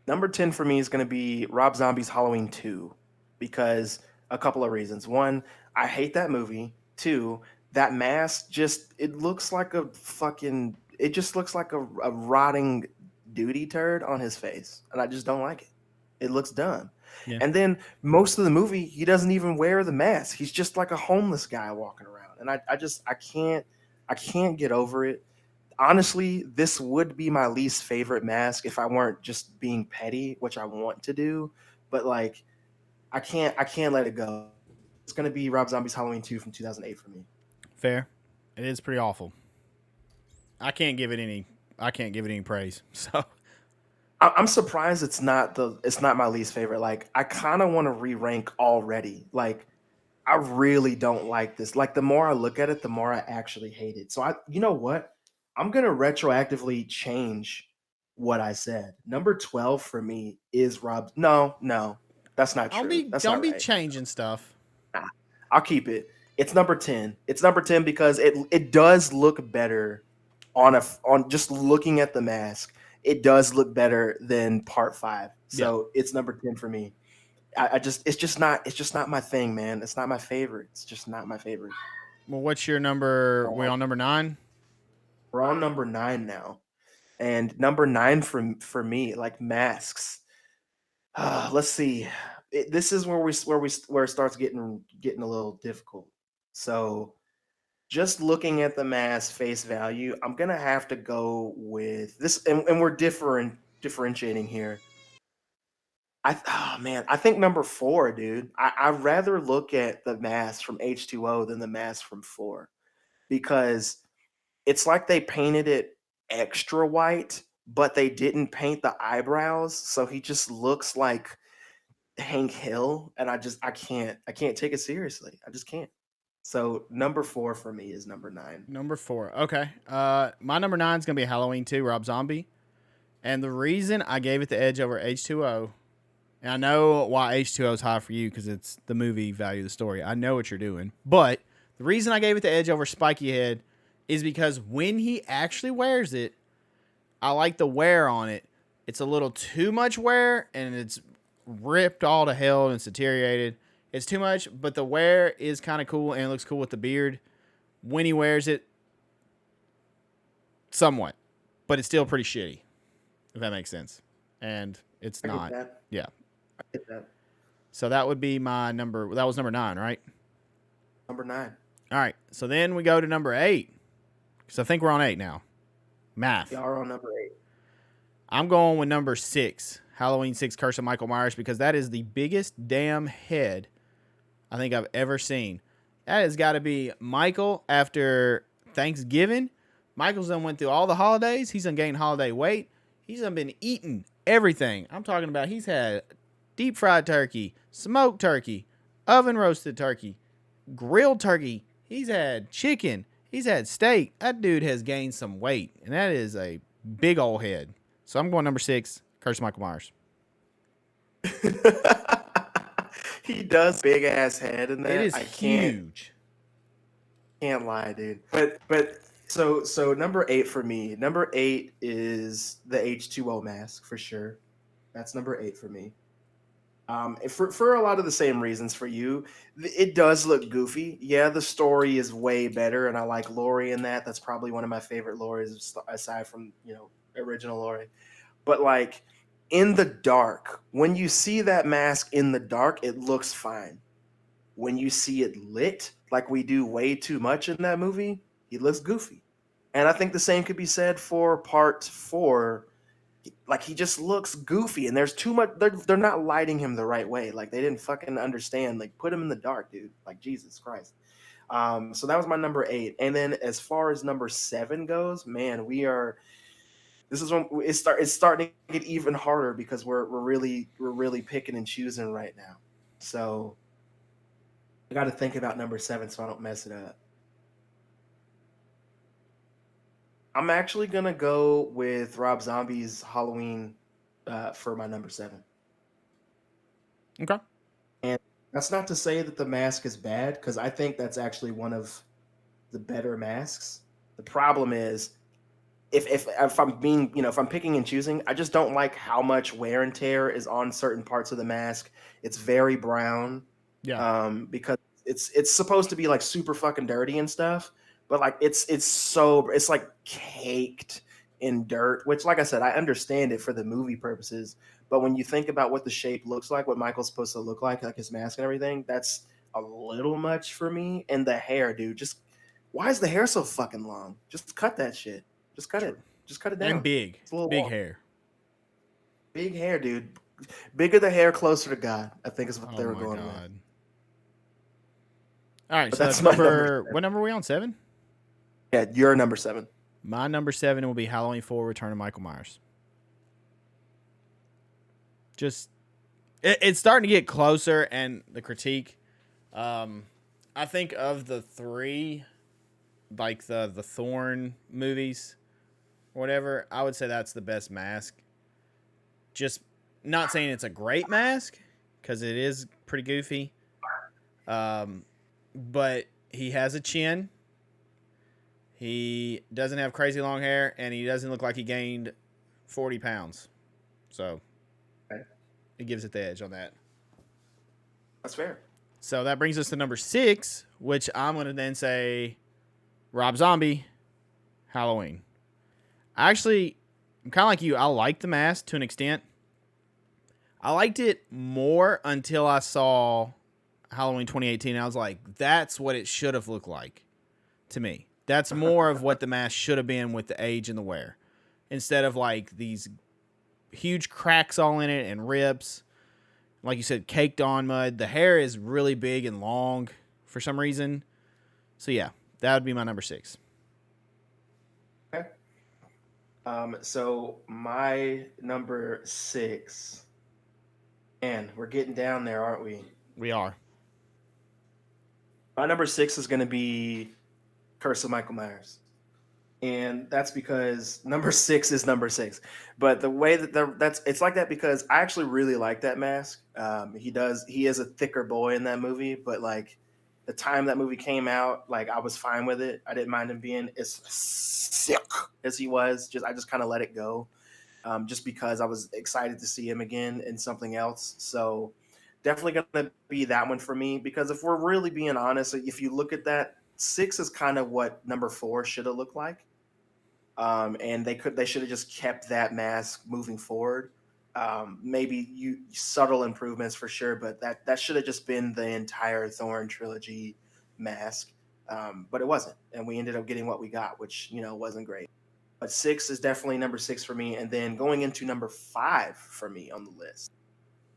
Number 10 for me is going to be Rob Zombie's Halloween 2 because a couple of reasons. One, I hate that movie. Two, that mask it looks like it just looks like a rotting duty turd on his face. And I just don't like it. It looks dumb. Yeah. And then most of the movie, he doesn't even wear the mask. He's just like a homeless guy walking around. And I can't get over it. Honestly, this would be my least favorite mask if I weren't just being petty, which I want to do. But like, I can't let it go. It's gonna be Rob Zombie's Halloween 2 from 2008 for me. Fair. It is pretty awful. I can't give it any praise. So I'm surprised it's not my least favorite. Like, I kind of want to re-rank already. Like, I really don't like this. Like, the more I look at it, the more I actually hate it. So you know what? I'm gonna retroactively change what I said. Number 12 for me is Rob. No, no, that's not true. That's don't not be right. changing stuff. Nah, I'll keep it. It's number 10. It's number 10 because it does look better on just looking at the mask. It does look better than part 5. Yeah. So it's number 10 for me. I just it's just not my thing, man. It's not my favorite. It's just not my favorite. Well, what's your number? We on number 9? We're on number 9 now. And number 9 for me, like masks. Let's see. This is where it starts getting a little difficult. So just looking at the mask face value, I'm gonna have to go with this, and we're differentiating here. Oh man, I think number 4, dude. I'd rather look at the mask from H2O than the mask from 4 because it's like they painted it extra white, but they didn't paint the eyebrows, so he just looks like Hank Hill, and I can't take it seriously. I just can't. So number 4 for me is number 9. Number 4. Okay. My number 9 is gonna be Halloween 2, Rob Zombie, and the reason I gave it the edge over H2O, and I know why H2O is high for you because it's the movie value of the story. I know what you're doing, but the reason I gave it the edge over Spiky Head is because when he actually wears it, I like the wear on it. It's a little too much wear, and it's ripped all to hell and it's deteriorated. It's too much, but the wear is kind of cool and it looks cool with the beard. When he wears it, somewhat, but it's still pretty shitty, if that makes sense. And it's I get not. that. Yeah. I get that. So that would be my number. That was number 9, right? Number 9. All right. So then we go to number 8. Because I think we're on 8 now. Math. We are on number 8. I'm going with number 6. Halloween 6 Curse of Michael Myers, because that is the biggest damn head I think I've ever seen. That has got to be Michael after Thanksgiving. Michael's done went through all the holidays. He's done gained holiday weight. He's done been eating everything. I'm talking about he's had deep fried turkey, smoked turkey, oven roasted turkey, grilled turkey. He's had chicken. He's had steak. That dude has gained some weight, and that is a big old head. So I'm going number 6, Curse Michael Myers. He does big ass head in It that. is I huge. can't lie, dude. But number 8 for me. Number 8 is the H2O mask for sure. That's number 8 for me. For a lot of the same reasons for you, it does look goofy. Yeah, the story is way better, and I like Laurie in that. That's probably one of my favorite Lauries aside from original Laurie. But like in the dark, when you see that mask in the dark, it looks fine. When you see it lit, like we do way too much in that movie, he looks goofy. And I think the same could be said for part 4. Like he just looks goofy, and there's too much. They're not lighting him the right way. Like they didn't fucking understand. Like put him in the dark, dude. Like Jesus Christ. So that was my number 8. And then as far as number 7 goes, man, we are. This is when it's starting to get even harder because we're really picking and choosing right now. So I got to think about number 7 so I don't mess it up. I'm actually gonna go with Rob Zombie's Halloween for my number 7. Okay. And that's not to say that the mask is bad, because I think that's actually one of the better masks. The problem is if I'm being, if I'm picking and choosing, I just don't like how much wear and tear is on certain parts of the mask. It's very brown. Yeah. Because it's supposed to be like super fucking dirty and stuff, but like it's like caked in dirt, which like I said, I understand it for the movie purposes, but when you think about what the shape looks like, what Michael's supposed to look like his mask and everything, that's a little much for me. And the hair, dude, just why is the hair so fucking long? Just cut that shit. Just cut it. True. Just cut it And down. big. It's a little Big long. hair. Big hair, dude. Bigger the hair, closer to God, I think is what Oh they were my going with. god. All right, But so that's that's my number number. 7. What number are we on? 7? Yeah, you're number 7. My number 7 will be Halloween 4: Return of Michael Myers. Just, it's starting to get closer, and the critique. I think of the 3, like the Thorn movies, or whatever, I would say that's the best mask. Just not saying it's a great mask, because it is pretty goofy. But he has a chin. He doesn't have crazy long hair, and he doesn't look like he gained 40 pounds. So Okay. it gives it the edge on that. That's fair. So that brings us to number 6, which I'm going to then say Rob Zombie, Halloween. I'm kind of like you. I like the mask to an extent. I liked it more until I saw Halloween 2018. I was like, that's what it should have looked like to me. That's more of what the mask should have been with the age and the wear. Instead of like these huge cracks all in it and rips. Like you said, caked on mud. The hair is really big and long for some reason. So yeah, that would be my number 6. Okay. So my number 6, and we're getting down there, aren't we? We are. My number 6 is going to be Curse of Michael Myers. And that's because number 6 is number 6. But the way that's it's like that because I actually really like that mask. He is a thicker boy in that movie, but like the time that movie came out, like I was fine with it. I didn't mind him being as sick as he was. I just kind of let it go, just because I was excited to see him again in something else. So definitely gonna be that one for me. Because if we're really being honest, if you look at that, 6 is kind of what number 4 should have looked like. And they should have just kept that mask moving forward. Maybe subtle improvements for sure, but that should have just been the entire Thorn trilogy mask. But it wasn't, and we ended up getting what we got, which wasn't great. But 6 is definitely number 6 for me, and then going into number 5 for me on the list.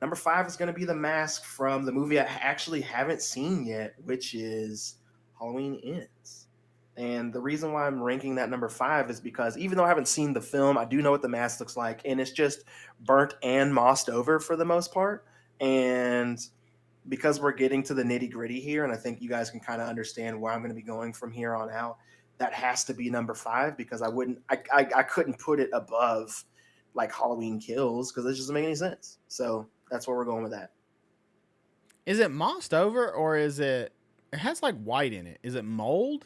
Number 5 is going to be the mask from the movie I actually haven't seen yet, which is Halloween Ends. And the reason why I'm ranking that number 5 is because even though I haven't seen the film, I do know what the mask looks like, and it's just burnt and mossed over for the most part. And because we're getting to the nitty gritty here, and I think you guys can kind of understand where I'm going to be going from here on out. That has to be number five because I couldn't put it above like Halloween Kills because it just doesn't make any sense. So that's where we're going with that. Is it mossed over or is it? It has like white in it. Is it mold?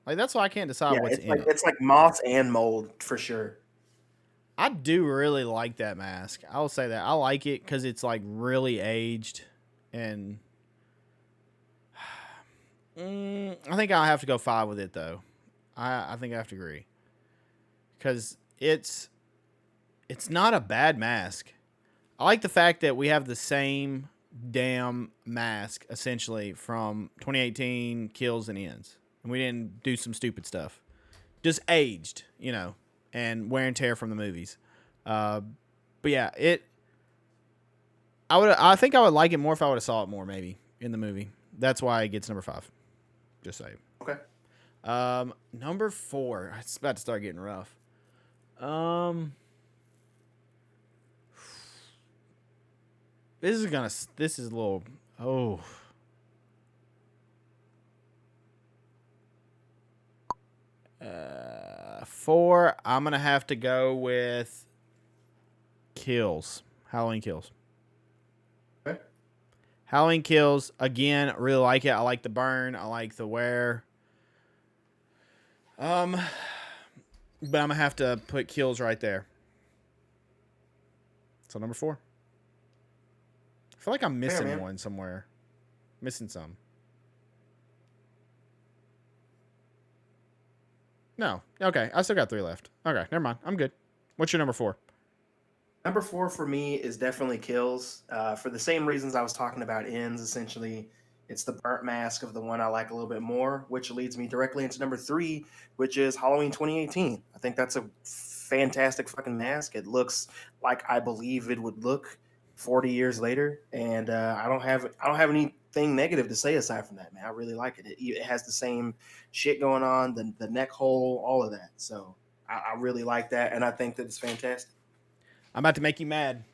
Like that's why I can't decide Yeah, what's it's in like it. it's like moss and mold for sure. I do really like that mask. I'll say that I like it because it's like really aged, and I think I'll have to go five with it though. I think I have to agree because it's not a bad mask. I like the fact that we have the same damn mask essentially from 2018 Kills and Ends, and we didn't do some stupid stuff. Just aged, and wear and tear from the movies. Uh, but yeah, I think I would like it more if I would have saw it more maybe in the movie. That's why it gets number five. Just saying. Okay. Number four. It's about to start getting rough. This is a little. Oh. Four. I'm gonna have to go with Kills. Halloween Kills. Okay. Halloween Kills. Again, really like it. I like the burn. I like the wear. But I'm gonna have to put Kills right there. So number four. I feel like I'm missing one somewhere. Missing some. No. Okay. I still got three left. Okay. Never mind. I'm good. What's your number four? Number four for me is definitely Kills. For the same reasons I was talking about Ends, essentially, it's the burnt mask of the one I like a little bit more, which leads me directly into number three, which is Halloween 2018. I think that's a fantastic fucking mask. It looks like I believe it would look 40 years later, and I don't have anything negative to say aside from that, man. I really like it. It has the same shit going on, the neck hole, all of that. So I really like that, and I think that it's fantastic. I'm about to make you mad.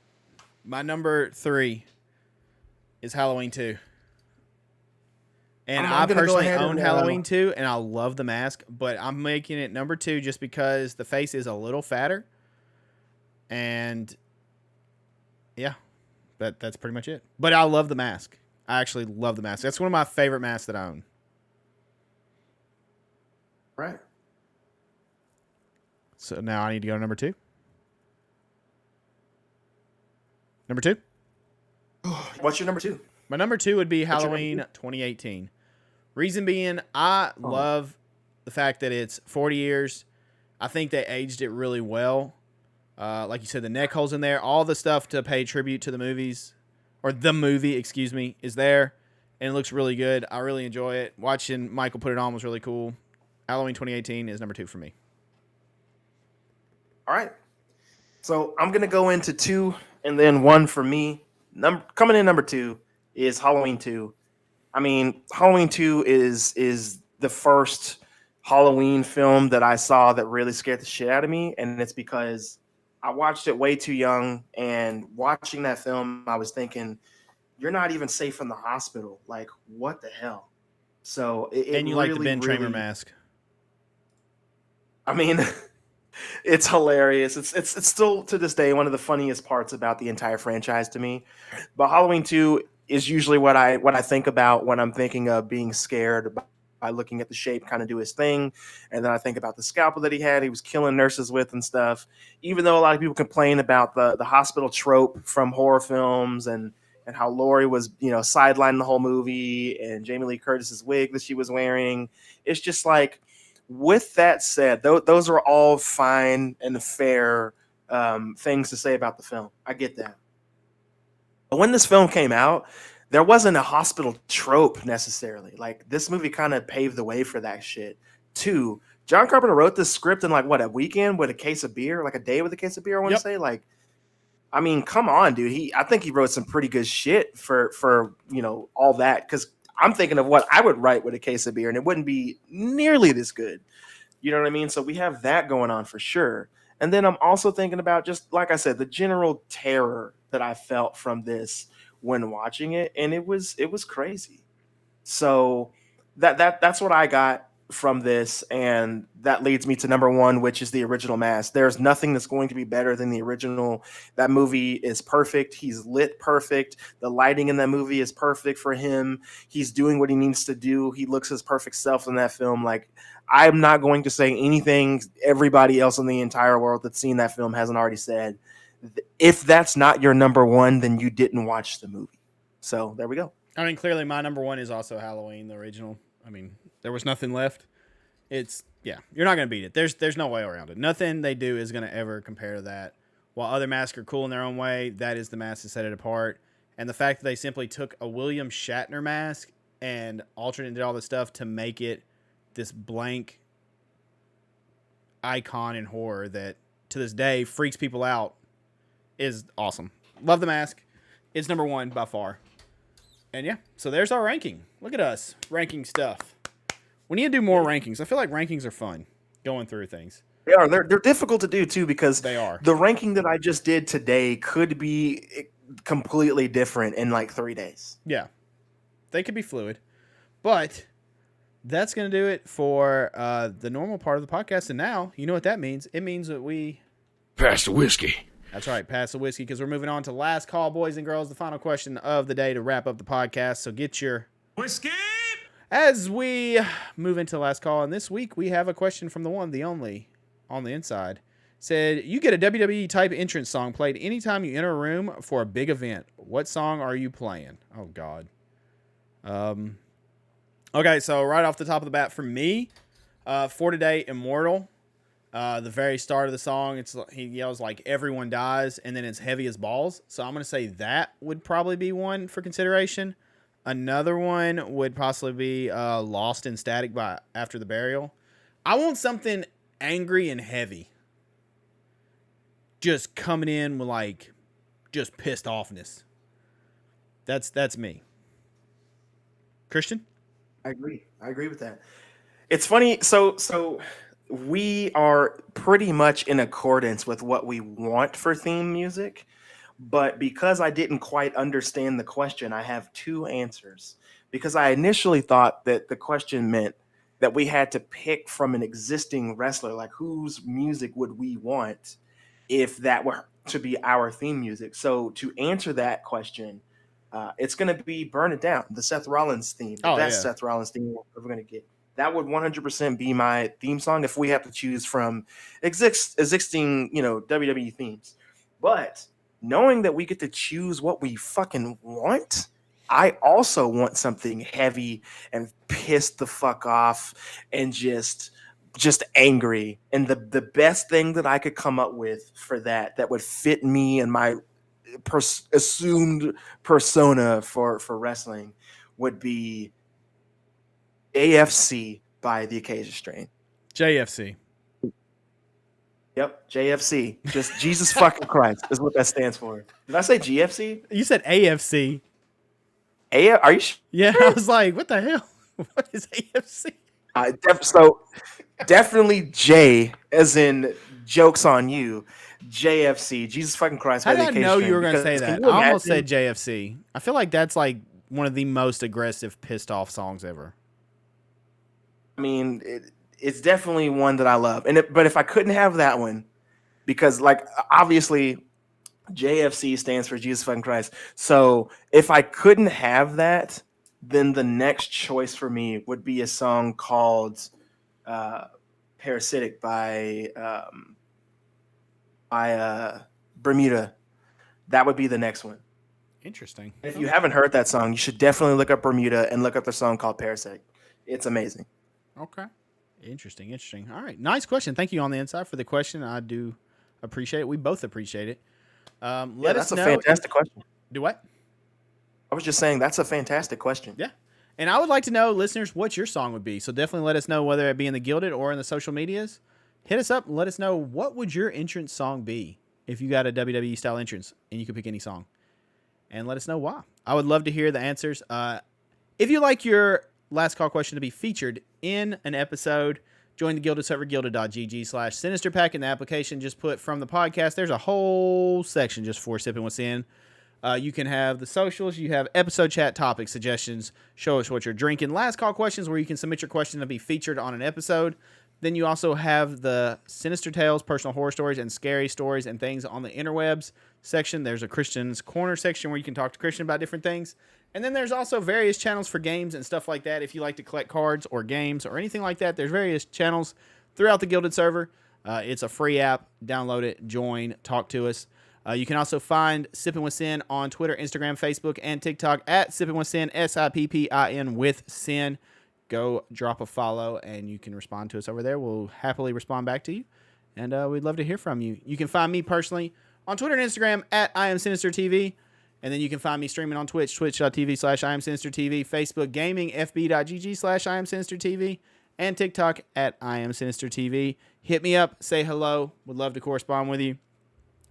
My number three is Halloween 2. And I I'm gonna go personally ahead own and Halloween 2, and I love the mask, but I'm making it number 2 just because the face is a little fatter. And yeah, that's pretty much it. But I love the mask. I actually love the mask. That's one of my favorite masks that I own. right. So now I need to go to number 2. Number 2? What's your number two? My number 2 would be What's your number Halloween two? 2018. Reason being, I Oh, love the fact that it's 40 years. I think they aged it really well. Like you said, the neck holes in there, all the stuff to pay tribute to the movies, or the movie, excuse me, is there, and it looks really good. I really enjoy it. Watching Michael put it on was really cool. Halloween 2018 is number 2 for me. all right. So I'm gonna go into two and then one for me. Coming in number two is Halloween two. I mean, Halloween two is the first Halloween film that I saw that really scared the shit out of me, and it's because I watched it way too young. And watching that film, I was thinking, you're not even safe in the hospital. Like, what the hell? So it And you like the really, Ben Tramer really. mask. I mean, it's hilarious. It's still to this day one of the funniest parts about the entire franchise to me. But Halloween 2 is usually what I think about when I'm thinking of being scared by looking at the shape kind of do his thing. And then I think about the scalpel that he was killing nurses with and stuff. Even though a lot of people complain about the hospital trope from horror films and how Laurie was, sidelining the whole movie and Jamie Lee Curtis's wig that she was wearing. It's just like, with that said, those are all fine and fair things to say about the film. I get that. But when this film came out, there wasn't a hospital trope necessarily. Like this movie kind of paved the way for that shit. Two, John Carpenter wrote this script in like what, a weekend with a case of beer, like a day with a case of beer. I want to Yep. say, like, I mean, come on, dude. I think he wrote some pretty good shit for all that. Because I'm thinking of what I would write with a case of beer, and it wouldn't be nearly this good. You know what I mean? So we have that going on for sure. And then I'm also thinking about, just like I said, the general terror that I felt from this when watching it, and it was crazy. So that's what I got from this, and that leads me to number one, which is the original Mask. There's nothing that's going to be better than the original. That movie is perfect. He's lit perfect. The lighting in that movie is perfect for him. He's doing what he needs to do. He looks his perfect self in that film. Like, I'm not going to say anything everybody else in the entire world that's seen that film hasn't already said. If that's not your number one, then you didn't watch the movie. So there we go. I mean, clearly my number one is also Halloween, the original. I mean, there was nothing left. It's, yeah, you're not going to beat it. There's no way around it. Nothing they do is going to ever compare to that. While other masks are cool in their own way, that is the mask that set it apart. And the fact that they simply took a William Shatner mask and altered and did all this stuff to make it this blank icon in horror that to this day freaks people out is awesome. Love the mask. It's number one by far. And yeah, so there's our ranking. Look at us ranking stuff. We need to do more rankings. I feel like rankings are fun going through things. They are. They're difficult to do too, because They are. the ranking that I just did today could be completely different in like 3 days. Yeah. They could be fluid. But that's going to do it for the normal part of the podcast. And now, you know what that means? It means that we... Pass the whiskey. That's right, pass the whiskey, because we're moving on to last call, boys and girls, the final question of the day to wrap up the podcast. So get your Whiskey! As we move into the last call, and this week we have a question from the one, the only, on the inside. Said, you get a WWE type entrance song played anytime you enter a room for a big event. What song are you playing? Oh, God. Okay, so right off the top of the bat, for me, For Today, Immortal. The very start of the song, he yells like "Everyone dies," and then it's heavy as balls. So I'm gonna say that would probably be one for consideration. Another one would possibly be "Lost in Static" by After the Burial. I want something angry and heavy, just coming in with like just pissed offness. That's me. Christian? I agree with that. It's funny. So we are pretty much in accordance with what we want for theme music, but because I didn't quite understand the question, I have two answers. Because I initially thought that the question meant that we had to pick from an existing wrestler, like whose music would we want if that were to be our theme music. So to answer that question, it's going to be "Burn It Down," the Seth Rollins theme. The best Seth Rollins theme we're going to get. That would 100% be my theme song if we have to choose from existing, WWE themes. But knowing that we get to choose what we fucking want, I also want something heavy and pissed the fuck off and just angry. And the best thing that I could come up with for that would fit me and my assumed persona for wrestling would be AFC by the Acacia Strain. JFC. Yep, JFC. Just Jesus fucking Christ is what that stands for. Did I say GFC? You said AFC. Are you sure? Yeah, I was like, what the hell? What is AFC? So definitely J, as in jokes on you. JFC, Jesus fucking Christ. How did I know you were going to say that? I almost said JFC. I feel like that's like one of the most aggressive, pissed off songs ever. I mean, it's definitely one that I love. But if I couldn't have that one, because like obviously JFC stands for Jesus fucking Christ. So if I couldn't have that, then the next choice for me would be a song called "Parasitic" by Bermuda. That would be the next one. Interesting. If you haven't heard that song, you should definitely look up Bermuda and look up the song called "Parasitic." It's amazing. Okay. Interesting. All right. Nice question. Thank you on the inside for the question. I do appreciate it. We both appreciate it. Let us know. That's a fantastic question. Do what? I was just saying that's a fantastic question. Yeah. And I would like to know, listeners, what your song would be. So definitely let us know, whether it be in the Gilded or in the social medias. Hit us up and let us know, what would your entrance song be if you got a WWE style entrance and you could pick any song. And let us know why. I would love to hear the answers. If you like your last call question to be featured in an episode, join the Gilded server, gilded.gg/Sinister Pack. In the application, just put "from the podcast." There's a whole section just for Sippin' With Sin. You can have the socials. You have episode chat, topic suggestions. Show us what you're drinking. Last call questions, where you can submit your question to be featured on an episode. Then you also have the Sinister Tales, personal horror stories, and scary stories and things on the interwebs section. There's a Christian's Corner section where you can talk to Christian about different things. And then there's also various channels for games and stuff like that. If you like to collect cards or games or anything like that, there's various channels throughout the Guilded server. It's a free app. Download it, join, talk to us. You can also find Sippin With Sin on Twitter, Instagram, Facebook, and TikTok at Sippin With Sin, Sippin with Sin. Go drop a follow, and you can respond to us over there. We'll happily respond back to you, and we'd love to hear from you. You can find me personally on Twitter and Instagram at IamSinister TV, and then you can find me streaming on Twitch, twitch.tv/IamSinister TV, Facebook Gaming, fb.gg/IamSinister TV, and TikTok at IamSinister TV. Hit me up, say hello. Would love to correspond with you.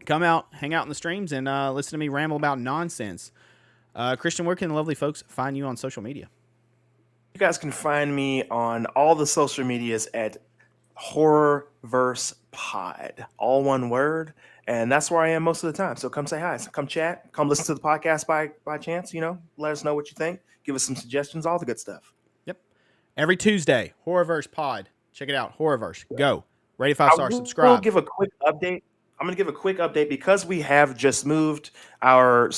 Come out, hang out in the streams, and listen to me ramble about nonsense. Christian, where can the lovely folks find you on social media? You guys can find me on all the social medias at Horrorverse Pod, all one word, and that's where I am most of the time. So come say hi, come chat, come listen to the podcast by chance. Let us know what you think, give us some suggestions, all the good stuff. Yep. Every Tuesday, Horrorverse Pod. Check it out, Horrorverse. Go. Rate 5-star, subscribe. I'll give a quick update. I'm going to give a quick update because we have just moved. Our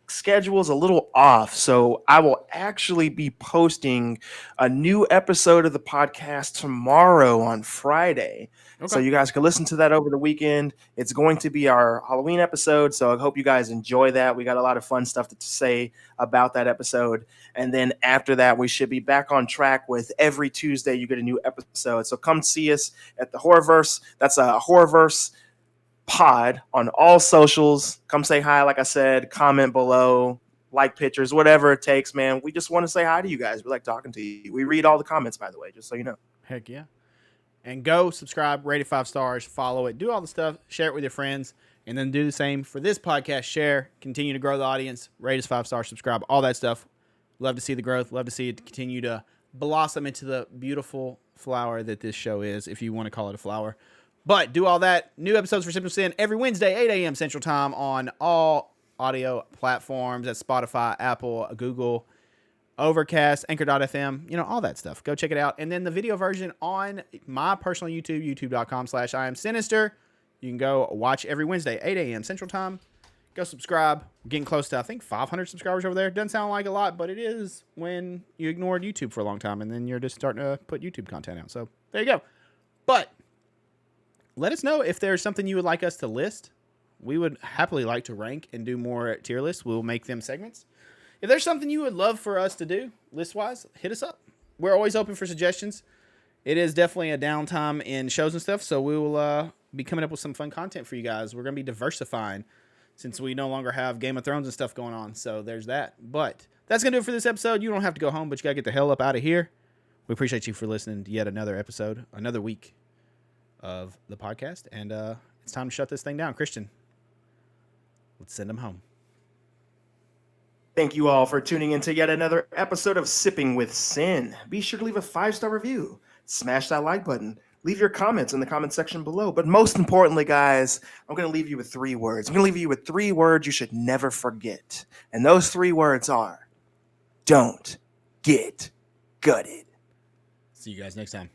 schedule's a little off, so I will actually be posting a new episode of the podcast tomorrow on Friday. Okay. So you guys can listen to that over the weekend. It's going to be our Halloween episode, so I hope you guys enjoy that. We got a lot of fun stuff to say about that episode. And then after that, we should be back on track with every Tuesday you get a new episode. So come see us at the Horrorverse. That's a Horrorverse Pod on all socials. Come say hi, like I said, comment below, like pictures, whatever it takes, man. We just want to say hi to you guys. We like talking to you. We read all the comments, by the way, just so you know. Heck yeah. And go subscribe, rate it 5 stars, follow it, do all the stuff, share it with your friends, and then do the same for this podcast. Share, continue to grow the audience, rate us 5 stars, subscribe, all that stuff. Love to see the growth. Love to see it continue to blossom into the beautiful flower that this show is, if you want to call it a flower. But do all that. New episodes for Sippin With Sin every Wednesday, 8 a.m. Central Time on all audio platforms at Spotify, Apple, Google, Overcast, Anchor.fm, all that stuff. Go check it out. And then the video version on my personal YouTube, youtube.com/IamSinister. You can go watch every Wednesday, 8 a.m. Central Time. Go subscribe. We're getting close to, I think, 500 subscribers over there. Doesn't sound like a lot, but it is when you ignored YouTube for a long time, and then you're just starting to put YouTube content out. So there you go. But let us know if there's something you would like us to list. We would happily like to rank and do more tier lists. We'll make them segments. If there's something you would love for us to do list-wise, hit us up. We're always open for suggestions. It is definitely a downtime in shows and stuff, so we will be coming up with some fun content for you guys. We're going to be diversifying since we no longer have Game of Thrones and stuff going on, so there's that. But that's going to do it for this episode. You don't have to go home, but you got to get the hell up out of here. We appreciate you for listening to yet another episode, another week of the podcast, and it's time to shut this thing down. Christian, let's send them home. Thank you all for tuning in to yet another episode of Sipping with Sin. Be sure to leave a 5-star review, smash that like button, leave your comments in the comment section below. But most importantly, guys, I'm going to leave you with 3 words. I'm going to leave you with 3 words you should never forget. And those 3 words are, don't get gutted. See you guys next time.